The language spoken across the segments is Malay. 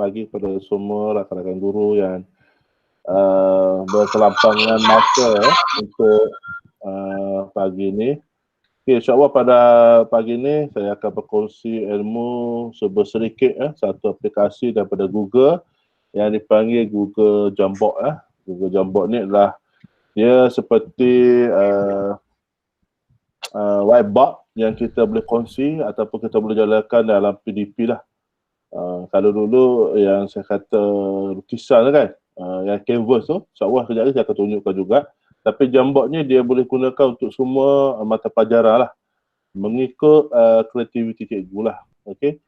pagi kepada semua rakan-rakan guru yang berkelampangan masa untuk pagi ini. Okay, insyaAllah pada pagi ini saya akan berkongsi ilmu sedikit satu aplikasi daripada Google yang dipanggil Google Jamboard. Google Jamboard ni adalah dia seperti whiteboard yang kita boleh kongsi ataupun kita boleh jalankan dalam PDP lah. Kalau dulu yang saya kata lukisan kan, yang canvas tu, insyaAllah kejap lagi saya akan tunjukkan juga. Tapi Jamboard ni dia boleh gunakan untuk semua mata pelajaran lah, mengikut kreativiti cikgu lah. Okay.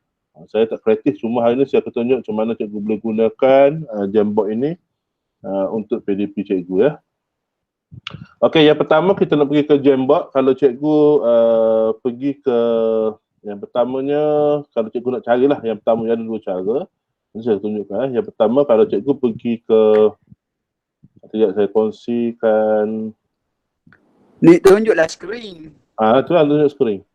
Saya tak kreatif, cuma hari ni saya akan tunjuk macam mana cikgu boleh gunakan Jamboard ini untuk PDP cikgu ya. Okey, yang pertama kita nak pergi ke Jamboard. Kalau cikgu pergi ke yang pertamanya, kalau cikgu nak carilah, yang pertama ada dua cara. Ini saya tunjukkan. Yang pertama kalau cikgu pergi ke, sekejap saya kongsikan. Ni tunjuklah skrin. Tu lah tunjuk skrin.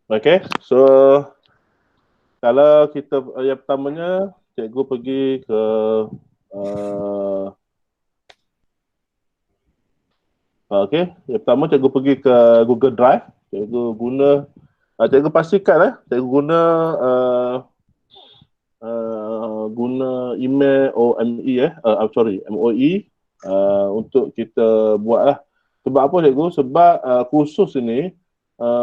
Okey, so kalau kita yang pertamanya cikgu pergi ke okey, yang pertama cikgu pergi ke Google Drive. Cikgu guna cikgu pastikan cikgu guna guna email MOE untuk kita buat lah. Sebab apa cikgu? Sebab kursus ini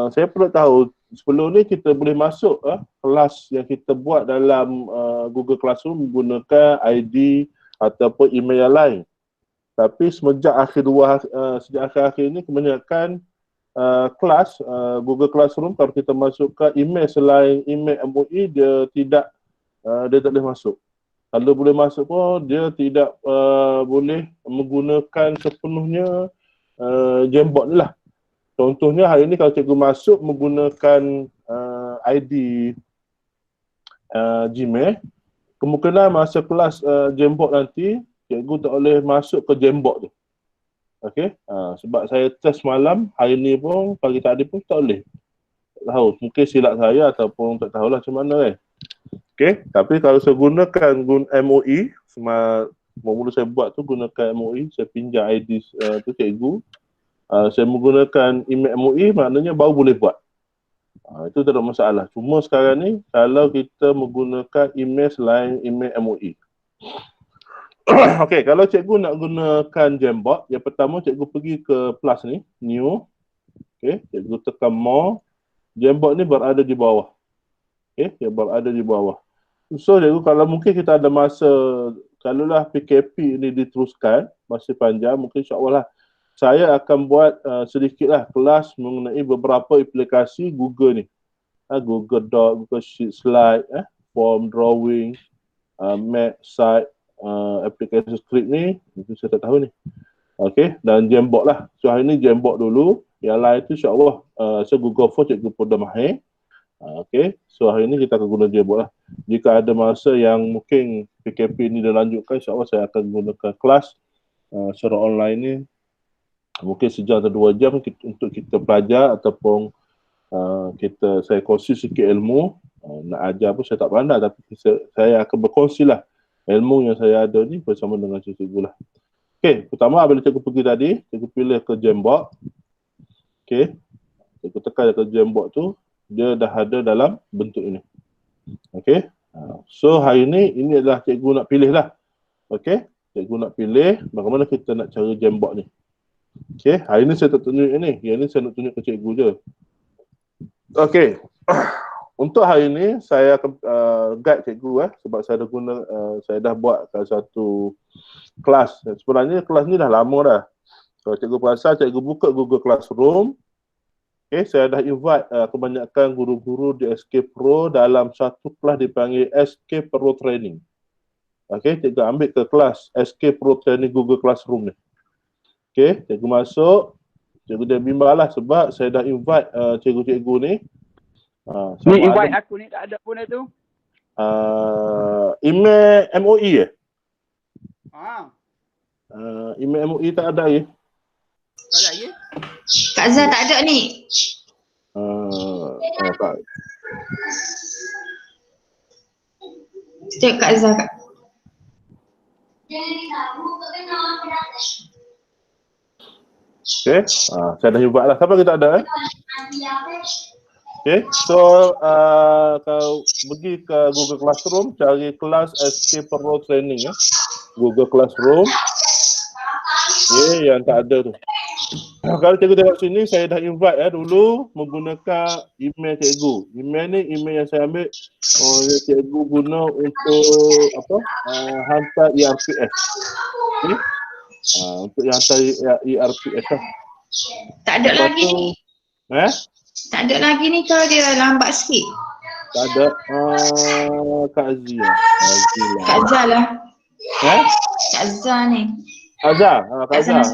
saya perlu tahu sebelum ni kita boleh masuk kelas yang kita buat dalam Google Classroom menggunakan ID ataupun email yang lain. Tapi sejak akhir-akhir ini kebanyakan kelas Google Classroom kalau kita masukkan email selain email MOE dia tak boleh masuk. Kalau boleh masuk pun dia tidak boleh menggunakan sepenuhnya Jamboard ni lah. Contohnya hari ni kalau cikgu masuk menggunakan ID Gmail, kemungkinan masa kelas Jamboard nanti cikgu tak boleh masuk ke Jamboard tu. Okey, sebab saya test malam, hari ni pun, pagi tadi pun tak boleh. Tak tahu, mungkin silap saya ataupun tak tahulah macam mana kan. Okey, tapi kalau saya gunakan MOE, mula saya buat tu gunakan MOE, saya pinjam ID tu cikgu. Saya menggunakan email MOE, maknanya baru boleh buat. Itu tak ada masalah. Cuma sekarang ni, kalau kita menggunakan email selain email MOE. Okey, kalau cikgu nak gunakan Jamboard, yang pertama cikgu pergi ke plus ni, new. Okey, cikgu tekan more. Jamboard ni berada di bawah. Okey, dia berada di bawah. So cikgu, kalau mungkin kita ada masa, kalaulah PKP ini diteruskan, masih panjang, mungkin insyaAllah lah, saya akan buat sedikitlah kelas mengenai beberapa aplikasi Google ni. Google Doc, Google Sheet, Slide, form, drawing, map, site, aplikasi script ni, itu saya tak tahu ni. Okey, dan Jamboard lah. So hari ni Jamboard dulu, yang lain tu insyaAllah saya Google Form cikgu pun dah mahir. Okey, so hari ni kita akan guna Jamboard lah. Jika ada masa yang mungkin PKP ni dah lanjutkan, insyaAllah saya akan gunakan kelas secara online ni. Mungkin sejam atau 2 jam untuk kita belajar ataupun saya kongsi sikit ilmu. Nak ajar pun saya tak pandai, tapi saya akan berkongsi lah ilmu yang saya ada ni bersama dengan cikgu lah. Okey, pertama bila cikgu pergi tadi, cikgu pilih ke Jamboard. Okey, cikgu tekan ke Jamboard tu, dia dah ada dalam bentuk ini. Okey, so hari ni ini adalah cikgu nak pilih lah. Okey, cikgu nak pilih bagaimana kita nak cara Jamboard ni. Okey, hari ni saya tak tunjuk ini. Yang ni saya nak tunjuk ke cikgu je. Okey. Untuk hari ni saya akan guide cikgu sebab saya dah buat satu kelas. Sebenarnya kelas ni dah lama dah. Kalau cikgu perasan, cikgu buka Google Classroom. Okey, saya dah invite kebanyakan guru-guru di SK Pro dalam satu kelas dipanggil SK Pro Training. Okey, cikgu ambil ke kelas SK Pro Training Google Classroom ni. Okey, cikgu masuk, cikgu dah bimbang lah sebab saya dah invite cikgu-cikgu ni. Ni invite aku ni tak ada pun tu. Email MOE Ah. Email MOE tak ada lagi. Tak ada lagi? Kak Zah tak ada ni. Tak. Cek Kak Zah Kak. Okay, saya dah invite lah. Siapa kita ada Okay, so kau pergi ke Google Classroom, cari kelas SK Pro Training ya. Google Classroom. Okay, yang tak ada tu. Kalau cikgu tengok sini, saya dah invite dulu menggunakan email cikgu. Email ni email yang saya ambil oleh cikgu guna untuk hantar ERPS. Okay? Untuk yang hantar ERPS lah. Tak ada Lepas lagi tu, ni. Tak ada lagi ni kalau dia lambat sikit. Tak ada. Kak Zia. Kak Zah lah. Kak Zah ni. Kak Zah? Kak Zah.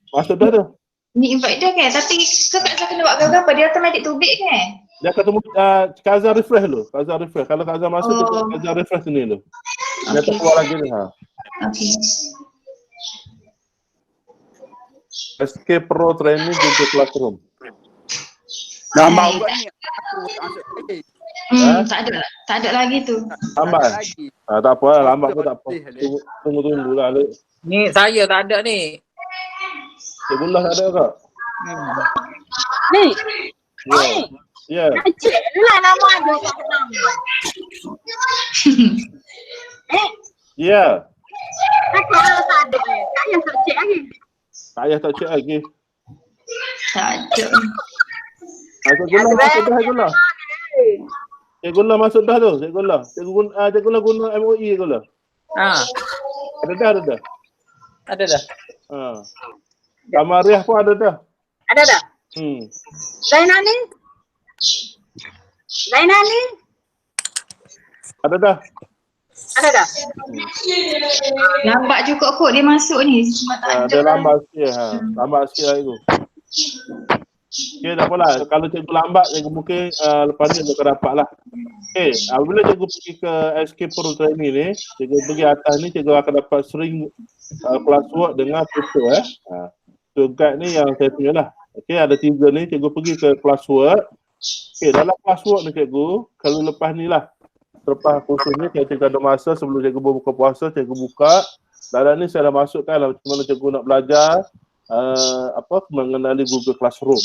Masuk dah tu. Ni invite dia kan? Tapi Kak Zah kena buat apa-apa? Dia automatic tubik kan? Dia ketemu Kak Zah refresh dulu. Kak Zah refresh. Kalau Kak Zah masuk, Kak Zah refresh sini dulu. Dia terkeluar lagi ni. Okay. SK Pro Training Google Classroom. Nampak buat ni. Tak ada lagi tu. Lambat. Tak apa lah, lambat pun tak apa. Tunggu lah. Ni saya tak ada ni. Cikgu lah tak ada kak? Ni. Ya. Cik lah nama ada kat nama. Ya. Apa tak ada? Tak payah tak cek lagi. Tak payah tak cek lagi. Tak ada. Cikgu lah masuk dah, Cikgu lah. Cikgu lah masuk dah tu, Cikgu lah. Cikgu lah guna MOE Cikgu lah. Ada dah. Ada dah. Kamariah pun ada dah. Ada dah? Zainal ni? Ada dah. Ada dah? Lambat juga kot dia masuk ni. Cuma tak ada. Dia lambat sikit. Lambat sikit lah itu. Okay, tak apalah. Kalau cikgu lambat, cikgu mungkin lepas ni akan dapat lah. Okay, bila cikgu pergi ke SK Pro Training ni, cikgu pergi atas ni, cikgu akan dapat string classwork dengan foto Tour guide ni yang saya punya lah. Okay, ada 3 ni, cikgu pergi ke classwork. Okay, dalam classwork ni cikgu, kalau lepas ni lah, lepas kursus ni, cikgu ada masa sebelum cikgu berbuka puasa, cikgu buka. Dalam ni saya dah masukkan lah macam mana cikgu nak belajar mengenali Google Classroom.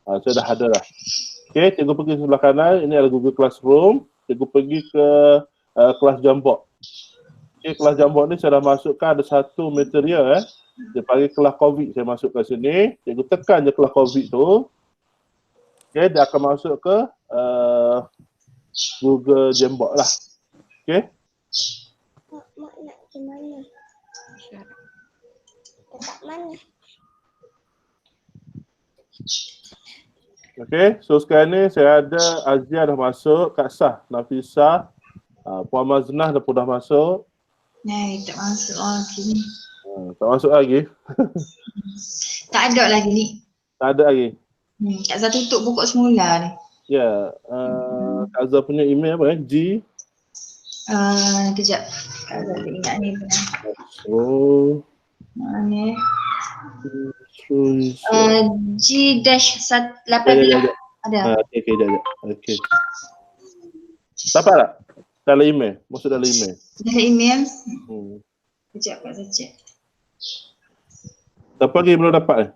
Saya dah ada dah. Okay, cikgu pergi sebelah kanan, ini adalah Google Classroom. Cikgu pergi ke kelas Jamboard. Okay, kelas Jamboard ni saya dah masukkan ada satu material dia panggil kelas COVID, saya masuk ke sini. Cikgu tekan je kelas COVID tu. Okay, dia akan masuk ke Google Jamboard lah. Okay. Mak nak ke mana? Dekat mana? Okay, so sekarang ni saya ada Azia dah masuk, Kak Sah, Nafisah, Puan Maznah dah masuk. Tak masuk lagi. Tak masuk lagi? Tak ada lagi ni. Tak ada lagi? Kak Zah tutup buku semula ni. Ya, Kak Zah punya email apa G? Kejap. Kak Zah tak ingat ni pun. Mana? G-8 ada. Okay, jap. Okay. Dapat tak? Dalam email? Maksud dalam email? Dalam email? Kejap Kak Zah cek. Siapa lagi belum dapat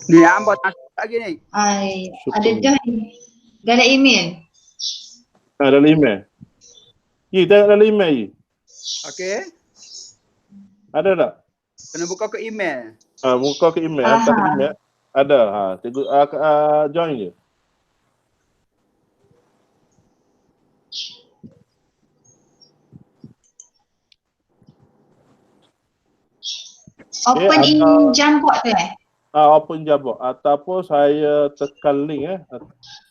Ni hamba tak lagi ni. Ada dah ni. Dalam email. Dalam email. Tengok dalam email. Okey. Ada tak? Kena buka ke email. Buka ke email. Hantar ke email. Ada. Cikgu join je. Open in Jamboard tu Open Jamboard. Ataupun saya tekan link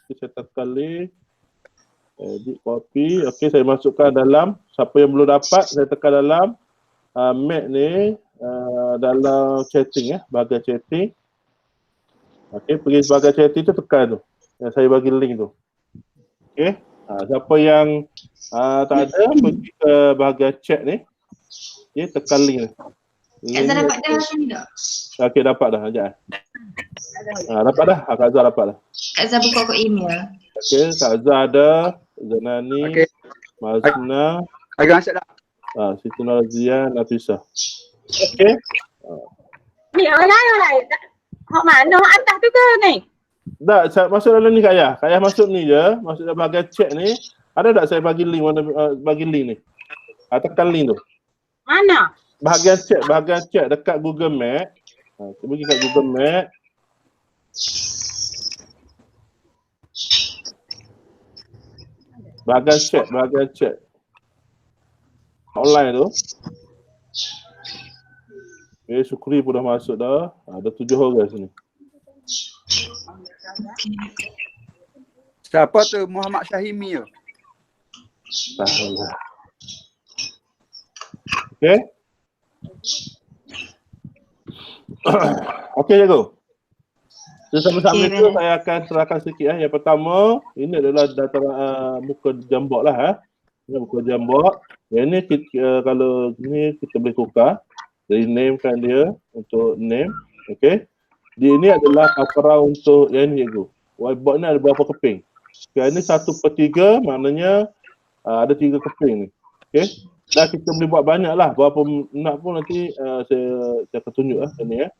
Saya tekan link. Edit copy. Okey, saya masukkan dalam. Siapa yang belum dapat, saya tekan dalam Mac ni dalam chatting bahagian chatting. Okey, pergi bahagian chatting tu tekan tu. Yang saya bagi link tu. Okey. Siapa yang tak ada, pergi ke bahagian chat ni. Okey, tekan link ni. Kak Zah dapat dah macam ni tak? Okey, dapat dah. Sekejap. Dapat dah. Kak Zah dapat dah. Kak Zah buka kat email. Okey, Kak Zah ada. Zanani, Okey. Mazna, Agak masuk dah. Siti Nurhazia, Nafisah. Okey. Ni online. Hak mana? Hak atas tu ke ni? Tak, saya masuk dalam ni Kak Ayah. Kak Ayah masuk ni je. Masuk dalam bahagian chat ni. Ada tak saya bagi link bagi link ni? Tekan link tu. Mana? Bahagian chat dekat Google Map. Kita pergi kat Google Map. Bahagian chat. Online tu. Okay, Syukri pun dah masuk dah. Ada 7 orang sini. Siapa tu? Muhammad Syahimi tu? Tahulah. Okay. Okey, cikgu. Sama-sama itu saya akan serahkan sikit. Yang pertama, ini adalah data muka jambak lah. Ini muka jambak. Yang ni kalau ni kita boleh tukar. Rename kan dia untuk name. Okey. Dia ni adalah background untuk yang ni, cikgu. Whiteboard ni ada berapa keping? Sekarang ni 1/3, maknanya ada 3 keping ni. Okey. Dan kita boleh buat banyak lah. Berapa nak pun nanti saya akan tunjuk lah ni ya.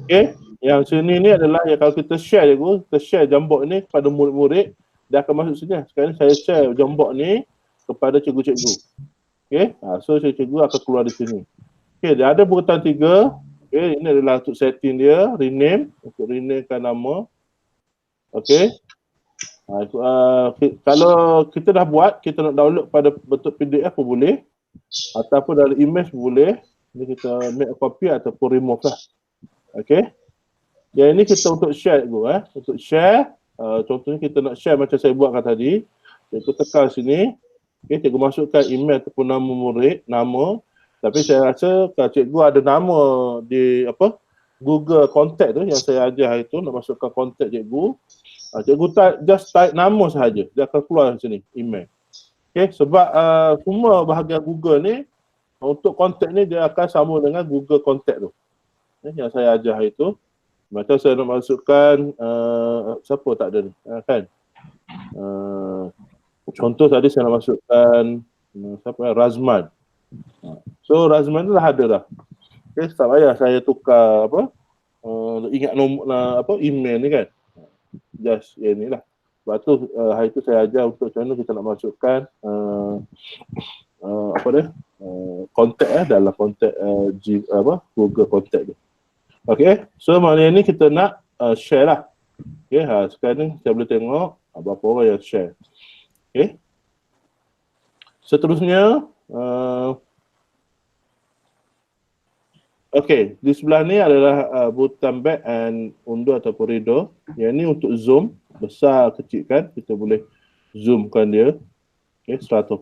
Okey. Yang sini ni adalah yang kalau kita share je, kita share jambak ni kepada murid-murid, dia akan masuk sini. Sekarang ni saya share jambak ni kepada cikgu-cikgu. Okey. So cikgu akan keluar di sini. Okey, dia ada urutan 3. Okey, ini adalah untuk setting dia, rename, untuk renamekan nama. Okey. Kalau kita dah buat, kita nak download pada bentuk PDF pun boleh, ataupun dari image pun boleh. Ini kita make a copy ataupun remove lah. Okey. Yang ini kita untuk share tu untuk share, contohnya kita nak share macam saya buatkan tadi. Cikgu tekan sini. Okey, cikgu masukkan email ataupun nama murid, nama. Tapi saya rasa kalau cikgu ada nama di Google Contact tu yang saya ajar hari tu, nak masukkan contact cikgu. Cikgu just type nama sahaja, dia akan keluar di sini, email. Okay, sebab semua bahagian Google ni, untuk contact ni dia akan sama dengan Google Contact tu. Yang saya ajar hari tu. Macam saya nak masukkan, siapa tak ada ni, kan? Contoh tadi saya nak masukkan, Razman. So Razman tu dah ada dah. Okay, tak payah saya tukar ingat nombor email ni kan. Just yang ni lah. Sebab tu hari tu saya ajar untuk macam mana kita nak masukkan kontak dalam kontak Google Contact tu. Okay, so maknanya ni kita nak share lah. Okay, sekarang ni saya boleh tengok berapa orang yang share. Okay. Seterusnya, okay, di sebelah ni adalah butang back and undur ataupun redo. Yang ni untuk zoom, besar kecil kan, kita boleh zoomkan dia. Okay, 100%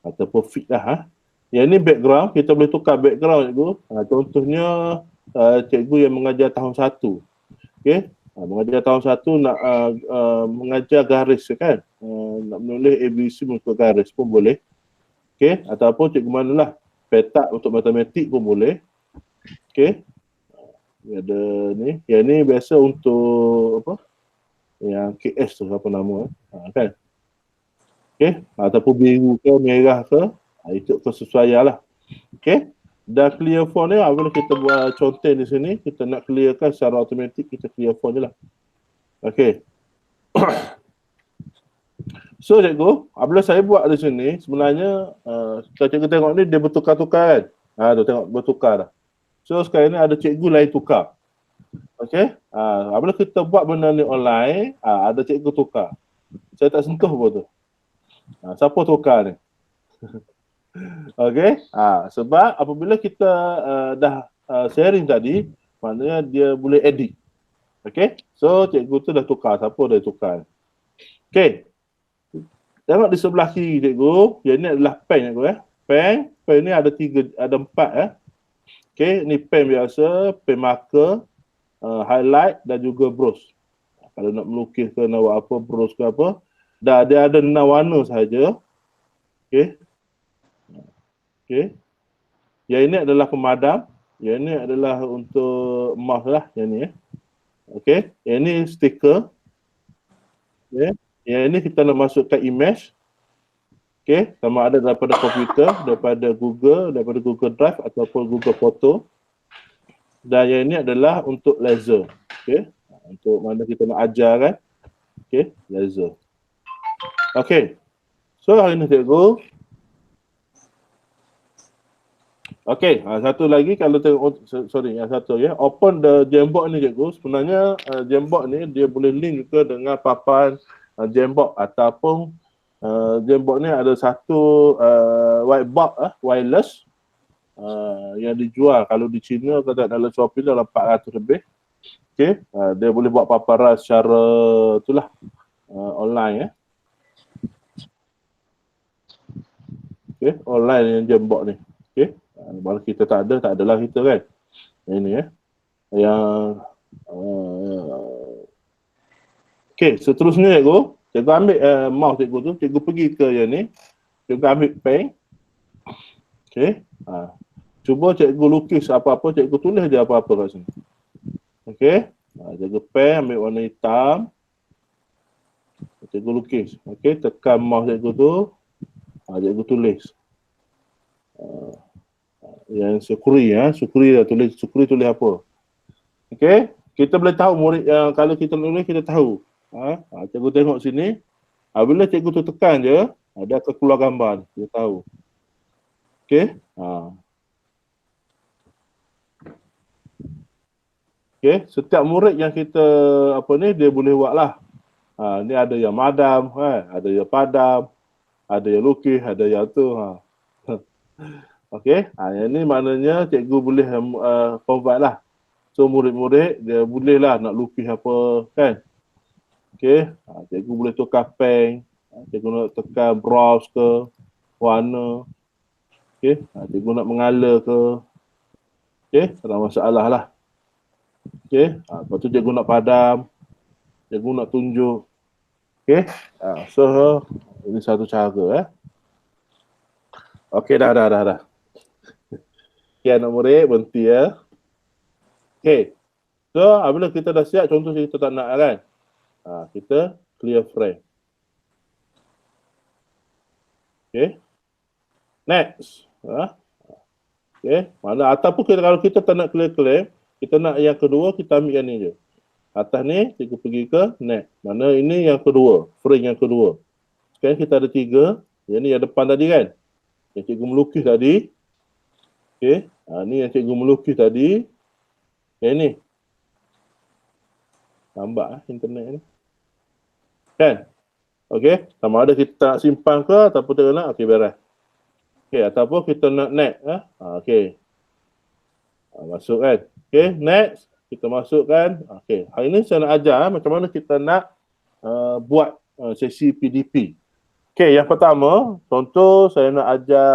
ataupun fit lah. Yang ni background, kita boleh tukar background cikgu. Contohnya cikgu yang mengajar tahun 1. Okay, mengajar tahun 1 nak mengajar garis kan. Nak menulis ABC untuk garis pun boleh. Okay, ataupun cikgu manalah petak untuk matematik pun boleh. Okay. Ada ni. Yang ni biasa untuk yang KS tu apa nama kan. Okay. Ataupun biru ke merah ke. Itu kesesuaian lah. Okay. Dan clear font ni apabila kita buat contoh di sini, kita nak clearkan secara automatik, kita clear font je lah. Okay. So cikgu, apabila saya buat di sini, sebenarnya kalau cikgu tengok ni dia bertukar-tukar kan. Tu tengok bertukar dah. So sekarang ni ada cikgu lain tukar. Okay. Apabila kita buat benda ni online, ada cikgu tukar. Saya tak sentuh pun tu. Siapa tukar ni? Okay. Sebab apabila kita dah sharing tadi, maknanya dia boleh edit. Okay. So cikgu tu dah tukar. Siapa dah tukar? Okay. Tengok di sebelah kiri cikgu, yang ni adalah pen cikgu Pen ni ada 4 Okay, ni pen biasa, pen marker, highlight dan juga brush. Kalau nak melukis ke nak buat apa, brush ke apa, dia ada 6 warna sahaja. Okay. Okay. Yang ini adalah pemadam. Yang ini adalah untuk mouse lah. Yang ni okey. Yang ini stiker. Okay. Yang ini kita nak masukkan image. Okey, sama ada daripada komputer, daripada Google Drive ataupun Google Photo. Dan yang ini adalah untuk laser. Okey, untuk mana kita nak ajar kan. Okey, laser. Okey. So hari ni cikgu. Okey, satu lagi kalau tengok, yang satu ya. Open the Jamboard ni cikgu. Sebenarnya Jamboard ni dia boleh link juga dengan papan Jamboard ataupun Jamboard ni ada satu whiteboard wireless yang dijual. Kalau di China kalau dalam Shopee dalam 400 lebih. Okey, dia boleh buat paparan secara itulah online ya. Okey, online yang Jamboard ni. Okey. Kalau kita tak adalah kita kan. Ini ya. Yang okey, seterusnya cikgu. Cikgu ambil mouse cikgu tu, cikgu pergi ke yang ni. Cikgu ambil pen. Okey. Cuba cikgu lukis apa-apa, cikgu tulis je apa-apa kat sini. Okey. Cikgu pen, ambil warna hitam. Cikgu lukis. Okey, tekan mouse cikgu tu. Cikgu tulis. Yang Sukri dah tulis, Sukri tulis apa. Okey. Kita boleh tahu murid yang kalau kita tulis kita tahu. Cikgu tengok sini. Bila cikgu tu tekan je, ada keluar gambar ni. Dia tahu. Okey. Okey. Setiap murid yang kita dia boleh buat lah. Ni ada yang madam, ada yang padam, ada yang lukis, ada yang tu. Okey. Yang ni maknanya cikgu boleh provide lah. So murid-murid dia boleh lah nak lukis apa kan. Okey, cikgu boleh tukar pen, cikgu nak tekan browse ke, warna. Okey, cikgu nak mengala ke. Okey, tak ada masalah lah. Okey, lepas tu cikgu nak padam, cikgu nak tunjuk. Okey, so ini satu cara Okey, dah. Okey, anak murid, berhenti ya. Okey, so apabila kita dah siap, contoh kita tak nak kan. Kita clear frame. Okay. Next. Okay. Mana ataupun kalau kita tak nak clear frame, kita nak yang kedua, kita ambil yang ni je. Atas ni, cikgu pergi ke next. Mana ini yang kedua, frame yang kedua. Sekarang kita ada 3. Yang ni yang depan tadi kan. Yang cikgu melukis tadi. Okay. Ni yang cikgu melukis tadi. Yang ni. Lambat internet ni. Kan? Okey, sama ada kita nak simpan ke ataupun kita nak, okey beres. Okey, ataupun kita nak next okey. Masuk kan. Okey, next kita masukkan. Okey, hari ni saya nak ajar macam mana kita nak buat sesi PDP. Okey, yang pertama, contoh saya nak ajar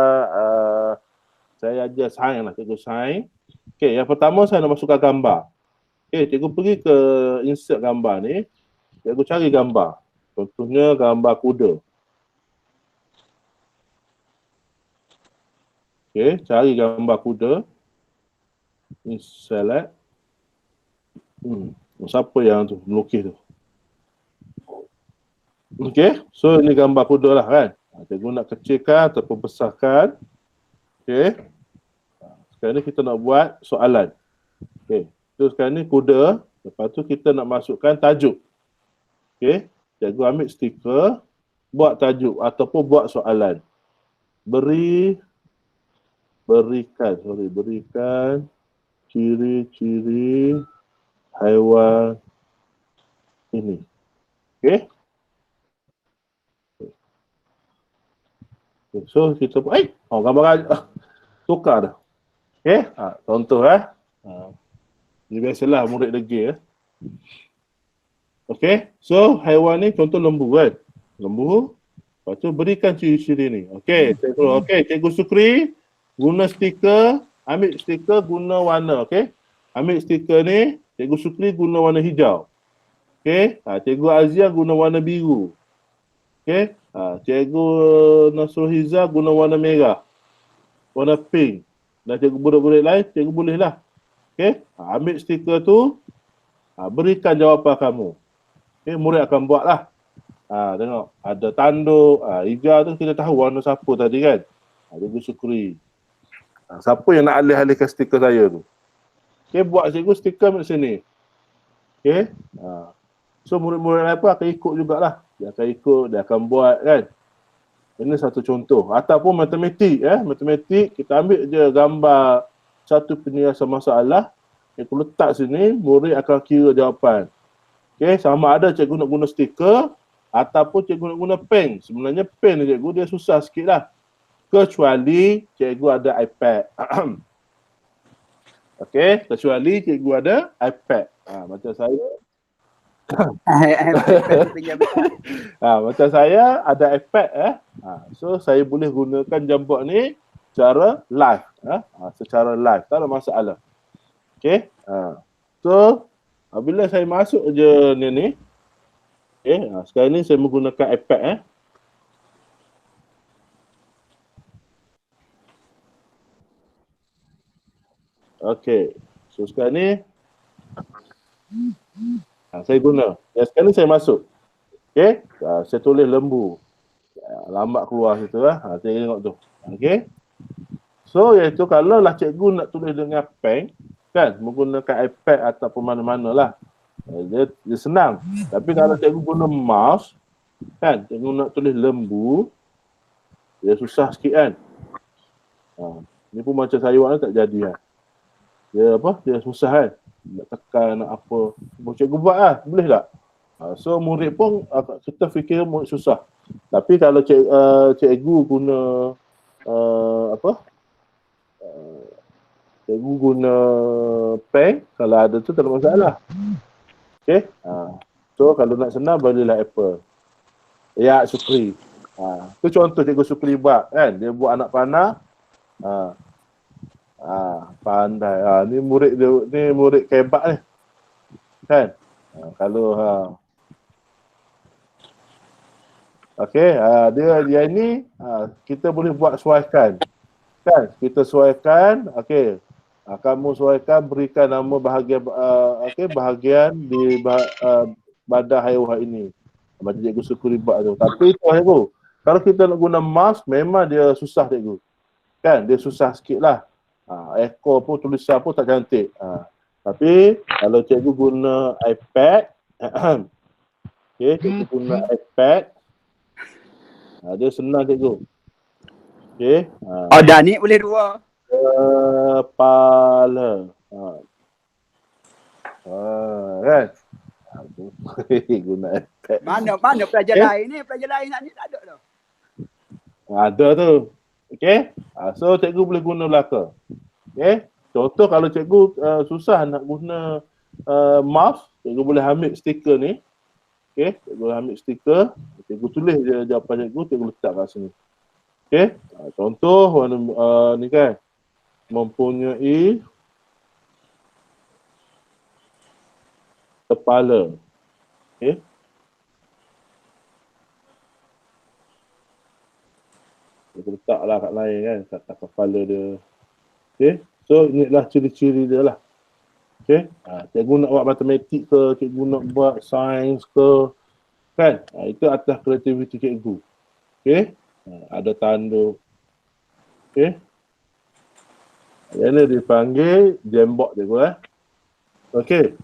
saya ajar sains lah, cikgu sains. Okey, yang pertama saya nak masukkan gambar. Okey, cikgu pergi ke insert gambar ni. Cikgu cari gambar. Contohnya gambar kuda. Okey, cari gambar kuda. Ni select. Siapa yang tu melukis tu? Okey, so ini gambar kuda lah kan. Cikgu nak kecilkan ataupun besarkan. Okey. Sekarang ni kita nak buat soalan. Okey, so sekarang ni kuda. Lepas tu kita nak masukkan tajuk. Okey. Cikgu ambil stiker, buat tajuk ataupun buat soalan. Berikan ciri-ciri haiwan ini. Okey. So kita gambar tukar dah. Okey. Contoh ini biasalah murid degil Okey, so haiwan ni contoh lembu kan. Lembu. Lepas tu berikan ciri-ciri ni. Okey, cikgu Sukri guna stiker, ambil stiker guna warna, okey. Ambil stiker ni, cikgu Sukri guna warna hijau. Okey, cikgu Azia guna warna biru. Okey, cikgu Nasrul Hiza guna warna merah. Warna pink. Dan murid-murid lain, cikgu bolehlah. Okey, ambil stiker tu, berikan jawapan kamu. Okey, murid akan buatlah. Tengok, ada tanduk, hijau tu kita tahu warna siapa tadi kan. Cikgu syukuri. Siapa yang nak alih-alihkan stiker saya tu? Okey, buat cikgu stiker di sini. Okey. So murid-murid lain pun akan ikut jugalah. Dia akan ikut, dia akan buat kan. Ini satu contoh. Ataupun matematik, matematik kita ambil je gambar satu penyelesaian masalah, kita letak sini, murid akan kira jawapan. Okey, sama ada cikgu nak guna stiker ataupun cikgu nak guna pen. Sebenarnya pen ni cikgu dia susah sikit lah. Kecuali cikgu ada iPad. Okey, kecuali cikgu ada iPad. Macam saya. Macam saya ada iPad so saya boleh gunakan jambak ni secara live, secara live, tak ada masalah. Okey. So bila saya masuk je ni. Okey, sekarang ni saya menggunakan iPad Okey. So sekarang ni saya guna. Sekarang ni saya masuk. Okey, saya tulis lembu. Lambat keluar situ saya tengok tu. Okey. So iaitu kalau lah cikgu nak tulis dengan pen kan, menggunakan iPad ataupun mana-mana lah. Dia senang. Tapi kalau cikgu guna mouse kan, cikgu nak tulis lembu, dia susah sikit kan. Ni pun macam saya buat tak jadi kan. Dia susah kan. Nak tekan, nak apa. Cikgu buat lah, boleh tak? So murid pun kita fikir murid susah. Tapi kalau cikgu guna cikgu guna pen, kalau ada tu tak ada masalah. Okay. So kalau nak senang belilah Apple. Ya, Syukri. Tu contoh cikgu Syukri buat kan. Dia buat anak panah. Pandai. Ni murid dia, ni murid kebak ni. Kan? Kalau okey, dia ni kita boleh buat sesuaikan. Kan? Kita sesuaikan, okey. Kamu sesuaikan, berikan nama bahagian bahagian di badan haiwan ini. Macam cikgu Syukri buat tu. Tapi tu cikgu, kalau kita nak guna mouse memang dia susah cikgu. Kan? Dia susah sikit lah. Ekor pun tulisan pun tak cantik. Tapi kalau cikgu guna iPad, okey, cikgu guna iPad, dia senang cikgu. Okey. Dah ni boleh dua. Kepala. Kan? Guna iPad. Mana pelajar lain ni? Pelajar lain nak ni tak ada dah. Ada tu. Okey. So cikgu boleh guna belaka. Okey. Contoh kalau cikgu susah nak guna mouse, cikgu boleh ambil stiker ni. Okey, cikgu boleh ambil stiker, cikgu tulis je jawapan cikgu, cikgu letak kat sini. Okey. Contoh warna ni kan. Mempunyai kepala. Okey. Kita letaklah kat lain kan, kat kepala dia. Okey. So inilah ciri-ciri dia lah. Okey. Cikgu nak buat matematik ke, cikgu nak buat sains ke, kan? Itu atas kreativiti cikgu. Okey. Ada tanduk. Okey. Yang ni dipanggil jembok cikgu Okey.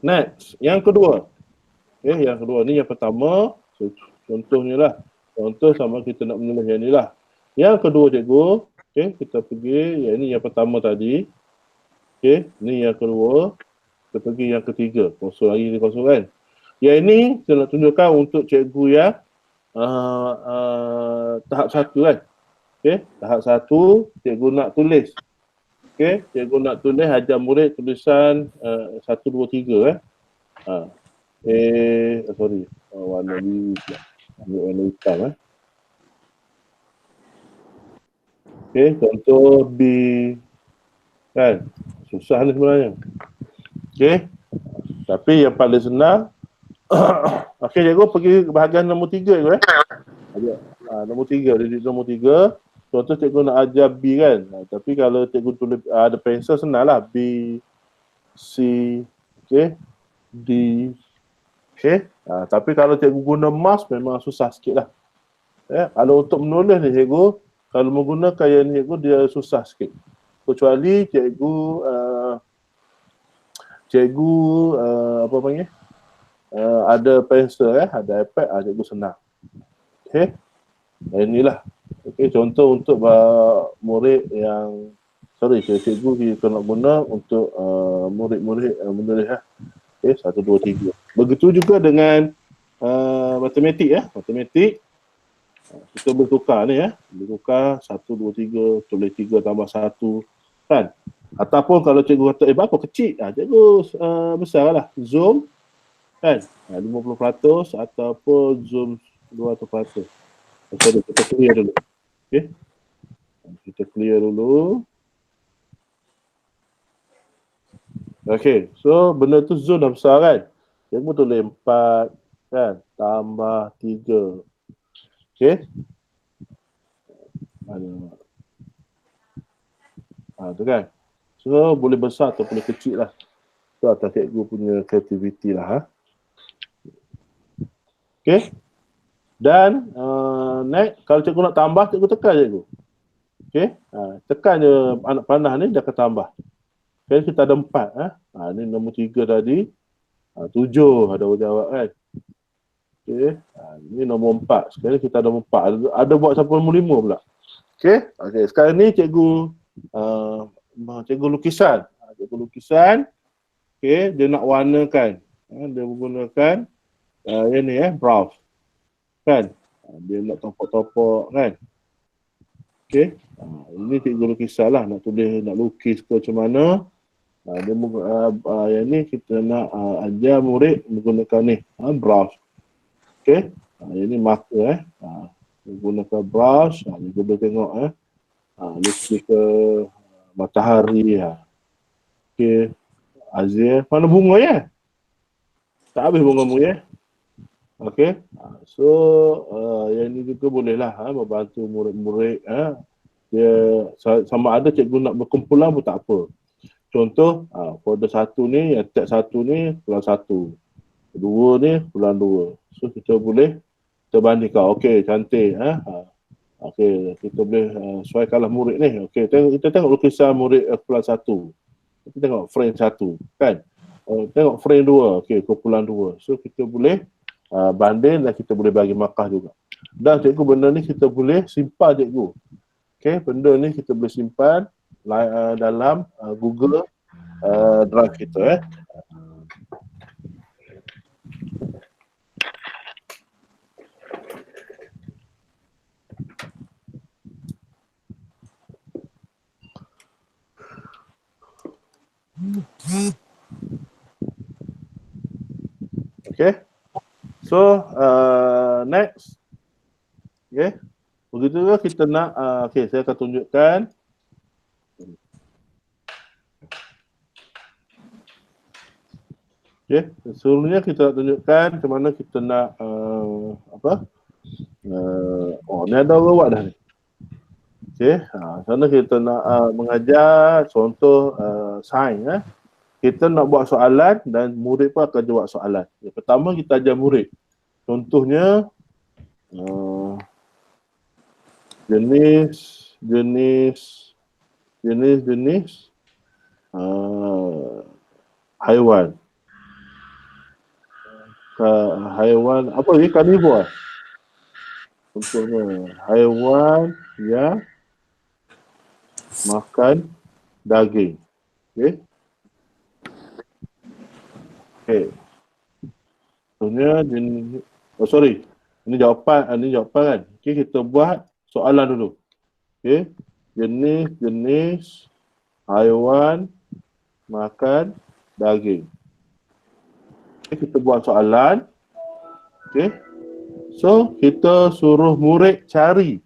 Next, yang kedua. Okey, yang kedua ni yang pertama, contohnya lah. Contoh sama kita nak menulis yang ni lah. Yang kedua cikgu, okey, kita pergi, yang ni yang pertama tadi. Okey, ni yang kedua. Kita pergi yang ketiga. Kosong lagi ni kosong kan. Yang ini saya nak tunjukkan untuk cikgu yang tahap 1 kan. Okey, tahap 1 cikgu nak tulis. Okey, cikgu nak tulis ajar murid tulisan 1, 2, 3 sorry. Warna biru pula. Ambil warna hitam Okey, contoh B. Kan? Susah ni sebenarnya. Okey. Tapi yang paling senang okey, cikgu pergi ke bahagian nombor 3 cikgu Nombor 3, didik nombor 3. Contoh cikgu nak ajar B kan. Tapi kalau cikgu tulis ada pensel senang lah. B, C, okay, D, okay. Tapi kalau cikgu guna mouse memang susah sikit lah. Kalau untuk menulis ni cikgu, kalau menggunakan yang ni cikgu dia susah sikit. Kecuali cikgu apa panggil? Ada pensel ada iPad, cikgu senang. Okay. Inilah. Okay, contoh untuk murid yang cikgu kita nak guna untuk murid-murid menulis Okay, 1, 2, 3. Begitu juga dengan matematik matematik. Kita bertukar ni bertukar 1, 2, 3, tulis 3 tambah 1 kan. Ataupun kalau cikgu kata berapa kecil, cikgu besarlah zoom kan 50% ataupun zoom 200%. Sorry, kita clear dulu. Okay. Kita clear dulu. Okay, so benda tu zoom dah besar kan. Cikgu tulis 4 kan tambah 3. Okay. Tu kan. So boleh besar atau boleh kecil lah. Tu atas cikgu punya kreativiti lah. Okay. Dan next, kalau cikgu nak tambah, cikgu tekan cikgu. Okay. Tekan je anak panah ni dia akan tambah. Okay, kita ada 4. Ni nombor 3 tadi. 7 ada orang jawab kan. Okay. Ni nombor 4. Sekarang kita ada nombor 4. Ada buat sampai nombor 5 pula. Okay. Okay. Sekarang ni cikgu lukisan. Cikgu lukisan. Okay. Dia nak warnakan. Dia menggunakan yang ni brush. Kan. Dia nak topok-topok kan. Okay. Ini cikgu lukisan lah. Nak tulis, nak lukis ke macam mana. Yang ni kita nak ajar murid menggunakan ni. Brush. Okay. Yang ni marker menggunakan brush. Kita boleh tengok lukis ke matahari. Okay. Azir. Mana bunga ya? Tak habis bunga mu ya? Okay. So yang ni juga boleh lah membantu murid-murid. Dia sama ada cikgu nak berkumpulan pun tak apa. Contoh folder 1 ni, tab 1 ni pulang 1. 2 ni pulang 2. So kita boleh bandingkan. Okey, cantik. Okey, kita boleh sesuaikanlah murid ni. Okey, kita tengok lukisan murid pulang 1. Kita tengok frame 1 kan. Tengok frame 2. Okey, kumpulan 2. So kita boleh banding dan kita boleh bagi markah juga. Dan cikgu benda ni kita boleh simpan cikgu. Okey, benda ni kita boleh simpan dalam Google Drive kita Okay. So next. Okay. Begitu juga kita nak okay, saya akan tunjukkan. Okay. Sebelumnya kita nak tunjukkan macam mana kita nak ni ada orang buat dah ni. Okay. Sana kita nak mengajar contoh sains Kita nak buat soalan dan murid pun akan jawab soalan. Yang pertama kita ajar murid. Contohnya jenis haiwan. Haiwan apa ni? Karnivor. Contohnya haiwan yang makan daging. Okey. Okey. Contohnya jenis ini jawapan kan. Okey, kita buat soalan dulu. Okey. Jenis haiwan makan daging. Okay, kita buat soalan. Okey. So, kita suruh murid cari.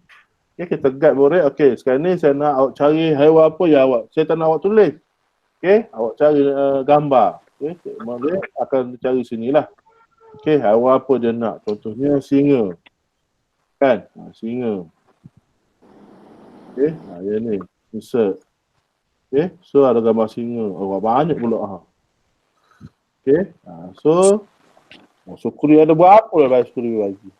Okay, kita guide murid. Okey, sekarang ni saya nak awak cari haiwan apa ya awak. Saya tak nak awak tulis. Okey, awak cari gambar. Okey, murid akan cari sinilah. Okey, haiwan apa dia nak. Contohnya singa. Kan? Singa. Okey, yang ni. Insert. Okey, so ada gambar singa. Oh, banyak pula. Okey, so sukri ada berapa lah sukri lagi.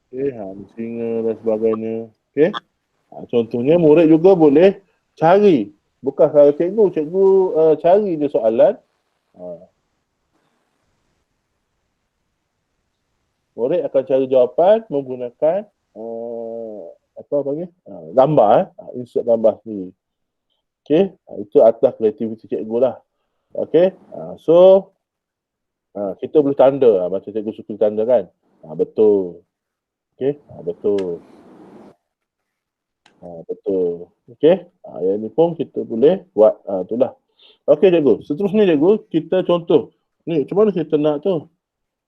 Okey, ni singa dan sebagainya. Okey. Contohnya murid juga boleh cari. Bukan kalau cikgu cari dia soalan. Murid akan cari jawapan menggunakan apa panggil? Gambar, insert gambar sendiri. Okey, itu atas kreativiti cikgu lah. Okey, so kita boleh tanda, macam cikgu suka tanda kan? Betul. Okey, betul. Betul. Okey, yang ni pun kita boleh buat itulah. Okey cikgu, seterusnya cikgu, kita contoh. Ni, macam mana kita nak tu?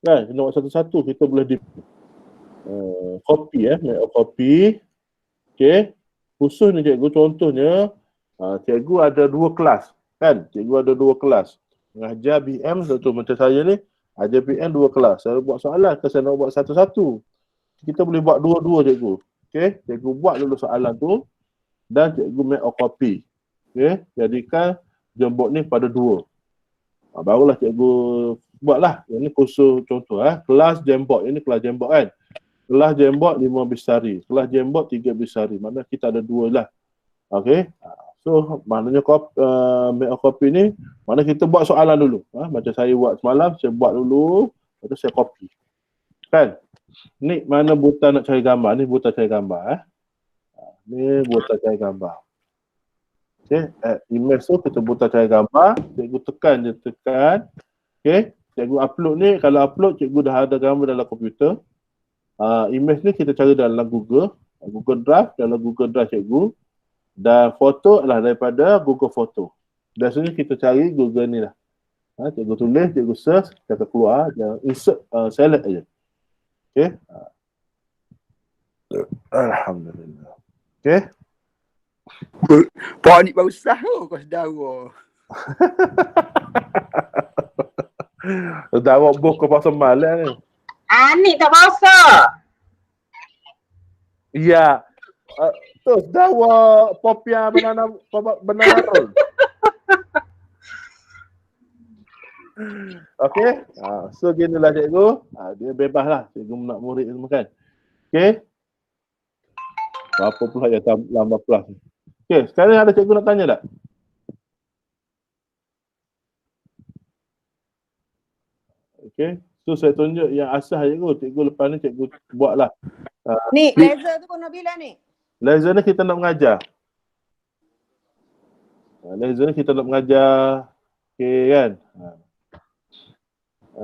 Kan, kita buat satu-satu, kita boleh copy make a copy. Okey, khusus ni cikgu, contohnya cikgu ada 2 kelas. Kan, cikgu ada 2 kelas. Mengajar BM satu, macam saya ni, ajar BM 2 kelas. Saya buat soalan, saya nak buat satu-satu. Kita boleh buat dua-dua cikgu. Okey, cikgu buat dulu soalan tu dan cikgu make a copy. Okey, jadikan jembok ni pada 2. Barulah cikgu buatlah. Yang ni khusus contoh kelas jembok. Ini kelas jembok kan. Kelas jembok 5 Bisari. Kelas jembok 3 Bisari. Maknanya kita ada 2 lah. Okey. So maknanya make a copy ni maknanya kita buat soalan dulu. Macam saya buat semalam, saya buat dulu, lepas tu saya copy. Kan? Ni mana buta nak cari gambar. Ni buta cari gambar. Ni buta cari gambar. Okey, image tu kita buta cari gambar, cikgu tekan. Okey, cikgu upload ni, kalau upload cikgu dah ada gambar dalam komputer. Image ni kita cari dalam Google Drive, dalam Google Drive cikgu. Dan foto adalah daripada Google Photo. Biasanya kita cari Google ni lah. Cikgu tulis, cikgu search, kita keluar, insert, select aja. Okey. Alhamdulillah. Okey. Pak ni baru sah tu kau saudara. Dah awak buh ke pasal malam ni. Anik tak basa. Ya. Tu dah awak popia banana roll. Okey. So ginilah cikgu. Dia bebas lah. Cikgu nak murid semua kan. Okey. Apa pula yang lama kelas ni. Okey, sekarang ada cikgu nak tanya tak? Okey. So saya tunjuk yang asas cikgu. Cikgu lepas ni cikgu buatlah. Ni, laser tu kau nak bila ni? Laser ni kita nak mengajar. Laser ni kita nak mengajar. Okey kan?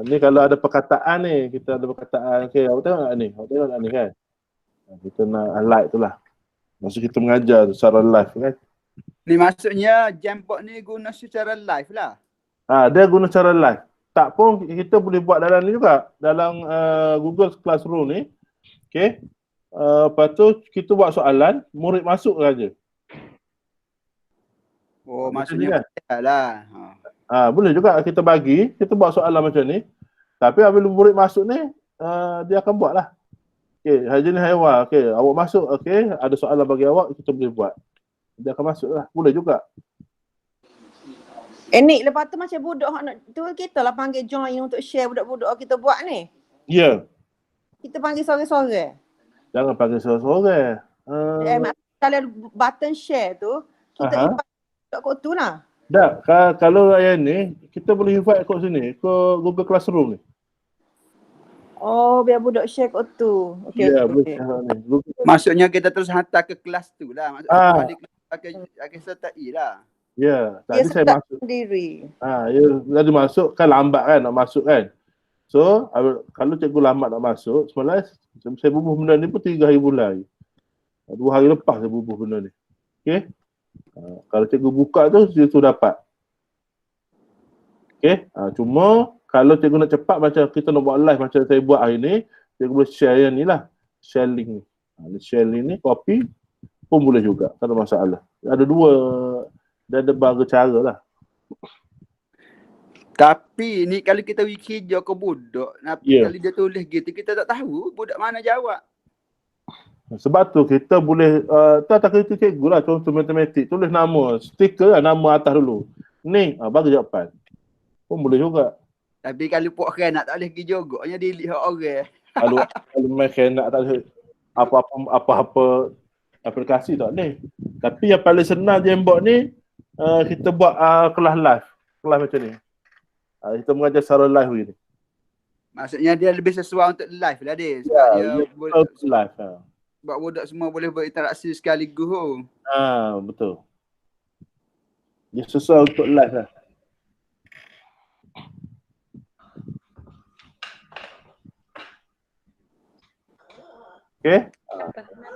Ni kalau ada perkataan ni, kita ada perkataan. Okey, awak tengok tak ni? Awak tengok tak ni kan? Kita nak highlight tu lah. Maksud kita mengajar secara live kan? Ni maksudnya Jamboard ni guna secara live lah. Dia guna secara live. Tak pun kita boleh buat dalam ni juga. Dalam Google Classroom ni. Okey. Lepas tu kita buat soalan, murid masuk saja. Oh, maksudnya kan? Lah. Boleh juga kita bagi, kita buat soalan macam ni. Tapi apabila murid masuk ni, dia akan buat lah. Okey, jenis haiwan. Okey, awak masuk. Okey, ada soalan bagi awak, kita boleh buat. Dia akan masuk lah. Boleh juga. Ni lepas tu macam budak nak tu kita lah panggil join untuk share budak-budak kita buat ni. Ya. Yeah. Kita panggil sore-sore. Jangan panggil sore-sore. Kalau button share tu, kita invite budak kat tu lah. Tak, kalau yang ni, kita boleh invite kat sini, ke Google Classroom ni. Oh, biar budak share kat tu. Okey, Ya, okey. Maksudnya kita terus hantar ke kelas tu lah. Maksudnya balik akan sertai lah. Ya, Dia tadi saya sedap masuk. sendiri. Ya, tadi masuk kan lambat kan nak masuk kan. So, kalau cikgu lambat nak masuk, semalam saya bubuh benda ni pun 3 hari bulan. 2 hari lepas saya bubuh benda ni. Okey. Kalau cikgu buka tu, situ dapat. Okey. Cuma kalau cikgu nak cepat macam kita nak buat live macam saya buat hari ni, cikgu boleh share yang ni lah. Share link ni. Share link ni, copy pun boleh juga. Tak ada masalah. Ada 2 dan ada berbagai cara lah. Tapi ni kalau kita wiki hijau ke budak, kali dia tulis gitu, kita tak tahu budak mana jawab. Sebab tu kita boleh tak kritik cikgu lah, contoh matematik, tulis nama, stiker lah nama atas dulu. Ni, bagi jawapan. Pun boleh juga. Tapi kalau pok orang nak tak boleh pergi jogoknya delete hak orang. Kalau main nak tak boleh apa-apa aplikasi tak boleh. Tapi yang paling senang Jamboard ni, kita buat kelas live. Kelas macam ni. Kita mengajar secara live begini. Maksudnya dia lebih sesuai untuk live lah dia. Sebab Ya, dia live. sebab budak semua boleh berinteraksi sekaligus. Betul. Dia sesuai untuk live lah. Okay.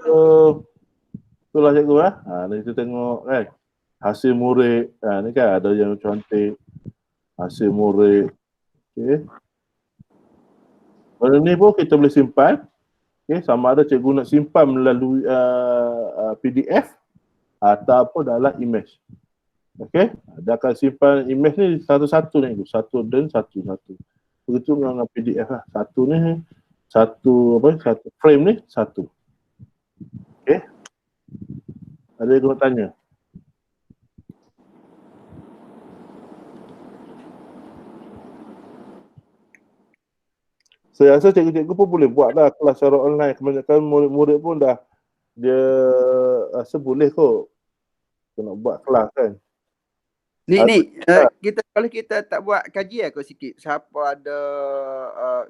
So, itulah cikgu lah. Ni kita tengok kan. Hasil murid. Ni kan ada yang cantik. Hasil murid. Okay. Benda ni pun kita boleh simpan. Okay. Sama ada cikgu nak simpan melalui PDF ataupun dalam image. Okay. Dia akan simpan image ni satu-satu ni. Satu dan satu-satu. Begitu dengan PDF lah. Satu ni. Satu frame ni satu. Okay. Ada yang nak tanya? Saya rasa cikgu-cikgu pun boleh buat lah kelas secara online. Kebanyakan murid-murid pun dah dia rasa boleh kot. Kita nak buat kelas kan. Kita kalau kita tak buat kajian kau sikit. Siapa ada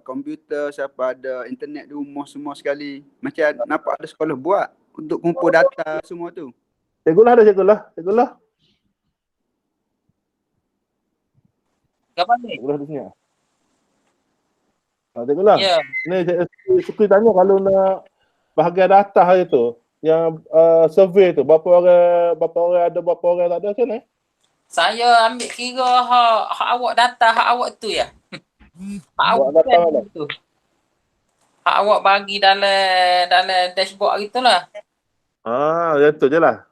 komputer, siapa ada internet di rumah semua sekali. Macam nampak ada sekolah buat untuk kumpul data semua tu. Cikgu lah ada cikgu lah. Kapan ni? Cikgu lah di sini. Cikgu lah. Ya. Ni cikgu tanya kalau nak bahagian data hari tu. Yang survey tu. Berapa orang ada, berapa orang tak ada macam ni? Saya ambil kira hak awak data hak awak tu ya. Hak awak data kan mana? tu. Hak awak bagi dalam dashboard gitulah. Yang tu je lah.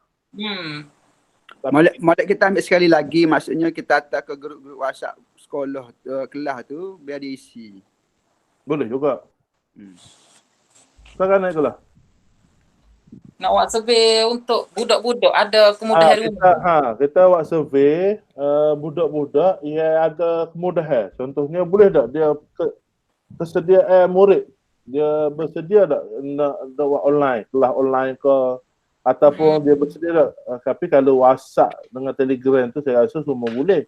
Molek kita ambil sekali lagi, maksudnya kita hantar ke grup-grup WhatsApp sekolah kelas tu biar dia isi. Boleh juga. Sekarang naik lah. Nak buat survey untuk budak-budak ada kemudahan rumah. Kita buat survey budak-budak yang ada kemudahan. Contohnya boleh tak dia kesediaan murid. Dia bersedia tak nak buat online, kelas online ke ataupun dia bersedia tak. Tapi kalau WhatsApp dengan Telegram tu saya rasa semua boleh.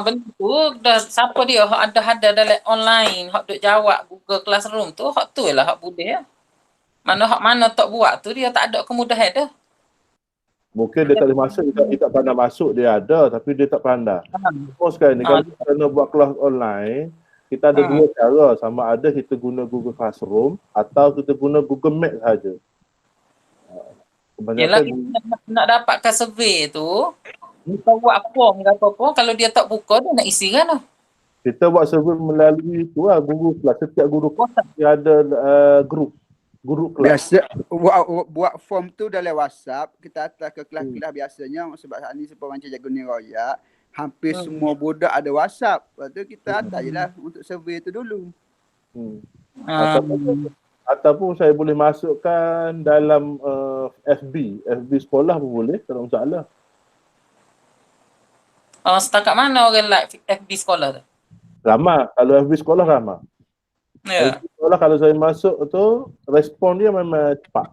Benda tu dah siapa dia hak ada dalam online, hak duk jawab Google Classroom tu, hak tu lah hak boleh ya. Mana tak buat tu dia tak ada kemudahan dah. Mungkin dia tak boleh masuk, dia tak pandai masuk, dia ada tapi dia tak pandai. Sekarang ni kalau kita nak buat kelas online, kita ada dua cara, sama ada kita guna Google Classroom atau kita guna Google Meet saja. Yalah, nak dapatkan survey tu, kita buat form ke apa-apa, kalau dia tak buka dia nak isi kan lah. Kita buat survey melalui tu lah, Google Class. Setiap guru kelas dia ada guru kelas. Biasa buat form tu dalam WhatsApp, kita hantar ke kelas-kelas biasanya sebab saat ni sebab macam Cikgu ni royak, hampir semua budak ada WhatsApp. Lepas tu kita hantar je lah untuk survey tu dulu. Ataupun saya boleh masukkan dalam FB sekolah pun boleh, tak ada masalah. Setakat mana orang like FB sekolah tu? Ramai. Kalau FB sekolah ramai. Ya. FB sekolah kalau saya masuk tu, respon dia memang cepat.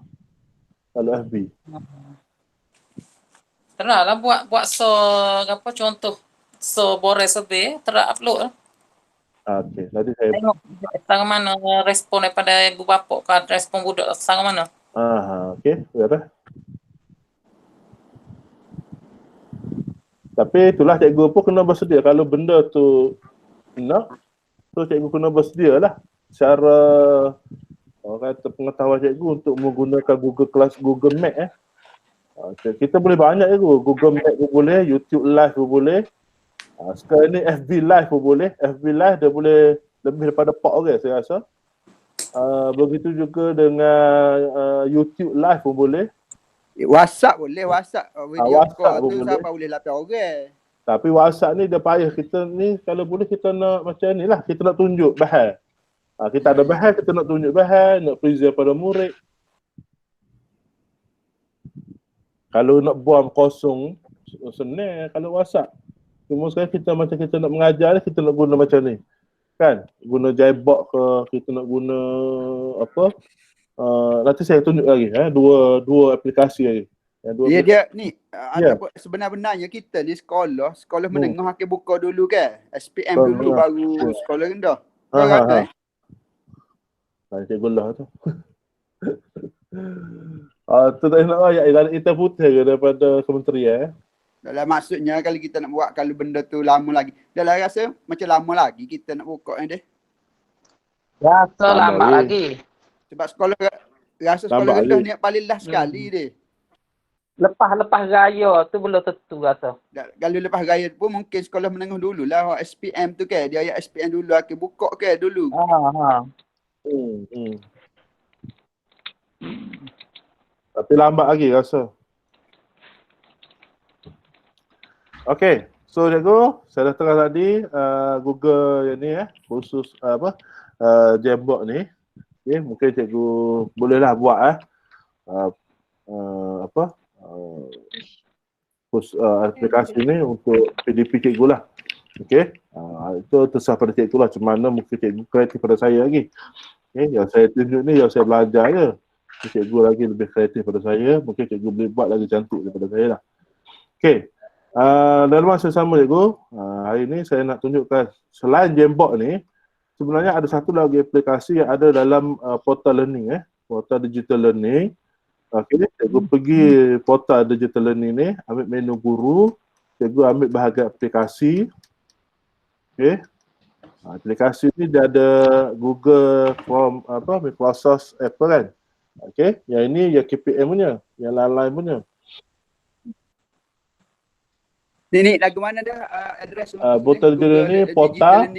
Kalau FB. Teranglah buat contoh borel survey, terang upload lah. Okey, nanti saya tengok sangat mana respon daripada ibu bapa kan, respon budak sangat mana. Okey, biar. Tapi itulah cikgu pun kena bersedia. Kalau benda tu nak, tu cikgu kena bersedia lah. Secara orang kata pengetahuan cikgu untuk menggunakan Google Class, Google Meet kita boleh banyak cikgu. Google Meet pun boleh, YouTube Live pun boleh. Sekarang ni FB Live pun boleh. FB Live dia boleh lebih daripada 4 orang saya rasa. Begitu juga dengan YouTube Live pun boleh. WhatsApp boleh, WhatsApp video WhatsApp call tu boleh. sampai boleh 8 orang. Tapi WhatsApp ni dia payah. Kita ni kalau boleh kita nak macam ni lah. Kita nak tunjuk bahan. Kita ada bahan, kita nak tunjuk bahan, nak present pada murid. Kalau nak buang kosong, senang kalau WhatsApp. Cuma sekarang kita macam kita nak mengajar ni, kita nak guna macam ni. Kan? Guna Jibot ke, kita nak guna apa? Nanti saya tunjuk lagi. Dua aplikasi lagi. Dia ni Ya. ataupun sebenar-benarnya kita ni sekolah menengah akan buka dulu kan. SPM dulu baru sekolah rendah. Kau kata Cikgu lah tu. Tu tak nak ayat ada hitam putih ke daripada kementerian. dalam maksudnya kalau kita nak buat kalau benda tu lama lagi. Dalam rasa macam lama lagi kita nak buka ni deh. Rasa Lama lambat lagi. lagi. Sebab sekolah rasa sekolah Lambat rendah lagi. ni yang paling last sekali deh. Lepas raya tu belum tentu rasa. Kalau lepas raya pun mungkin sekolah menengah dulu lah. SPM tu kan. Dia ayat SPM dulu akan buka kan dulu. Tapi lambat lagi rasa. Okey, so cikgu, saya dah terang tadi Google yang ni khusus Jamboard ni. Okay, mungkin cikgu bolehlah buat aplikasi ni untuk PDP cikgu lah. Okey, itu terserah pada cikgu lah. Macam mana mungkin cikgu kreatif pada saya lagi. Okay, yang saya tunjuk ni yang saya belajar je. Cikgu lagi lebih kreatif pada saya. Mungkin cikgu boleh buat lagi cantik daripada saya lah. Okey. Dalam masa sama cikgu, hari ni saya nak tunjukkan selain Jamboard ni, sebenarnya ada satu lagi aplikasi yang ada dalam portal learning portal digital learning. Okey, cikgu pergi portal digital learning ni, ambil menu guru, cikgu ambil bahagian aplikasi. Okey. Aplikasi ni dia ada Google Chrome Microsoft Apple kan. Okey, yang ini yang KPM punya, yang lain-lain punya. Ni lagu mana dah address Portal digital ni portal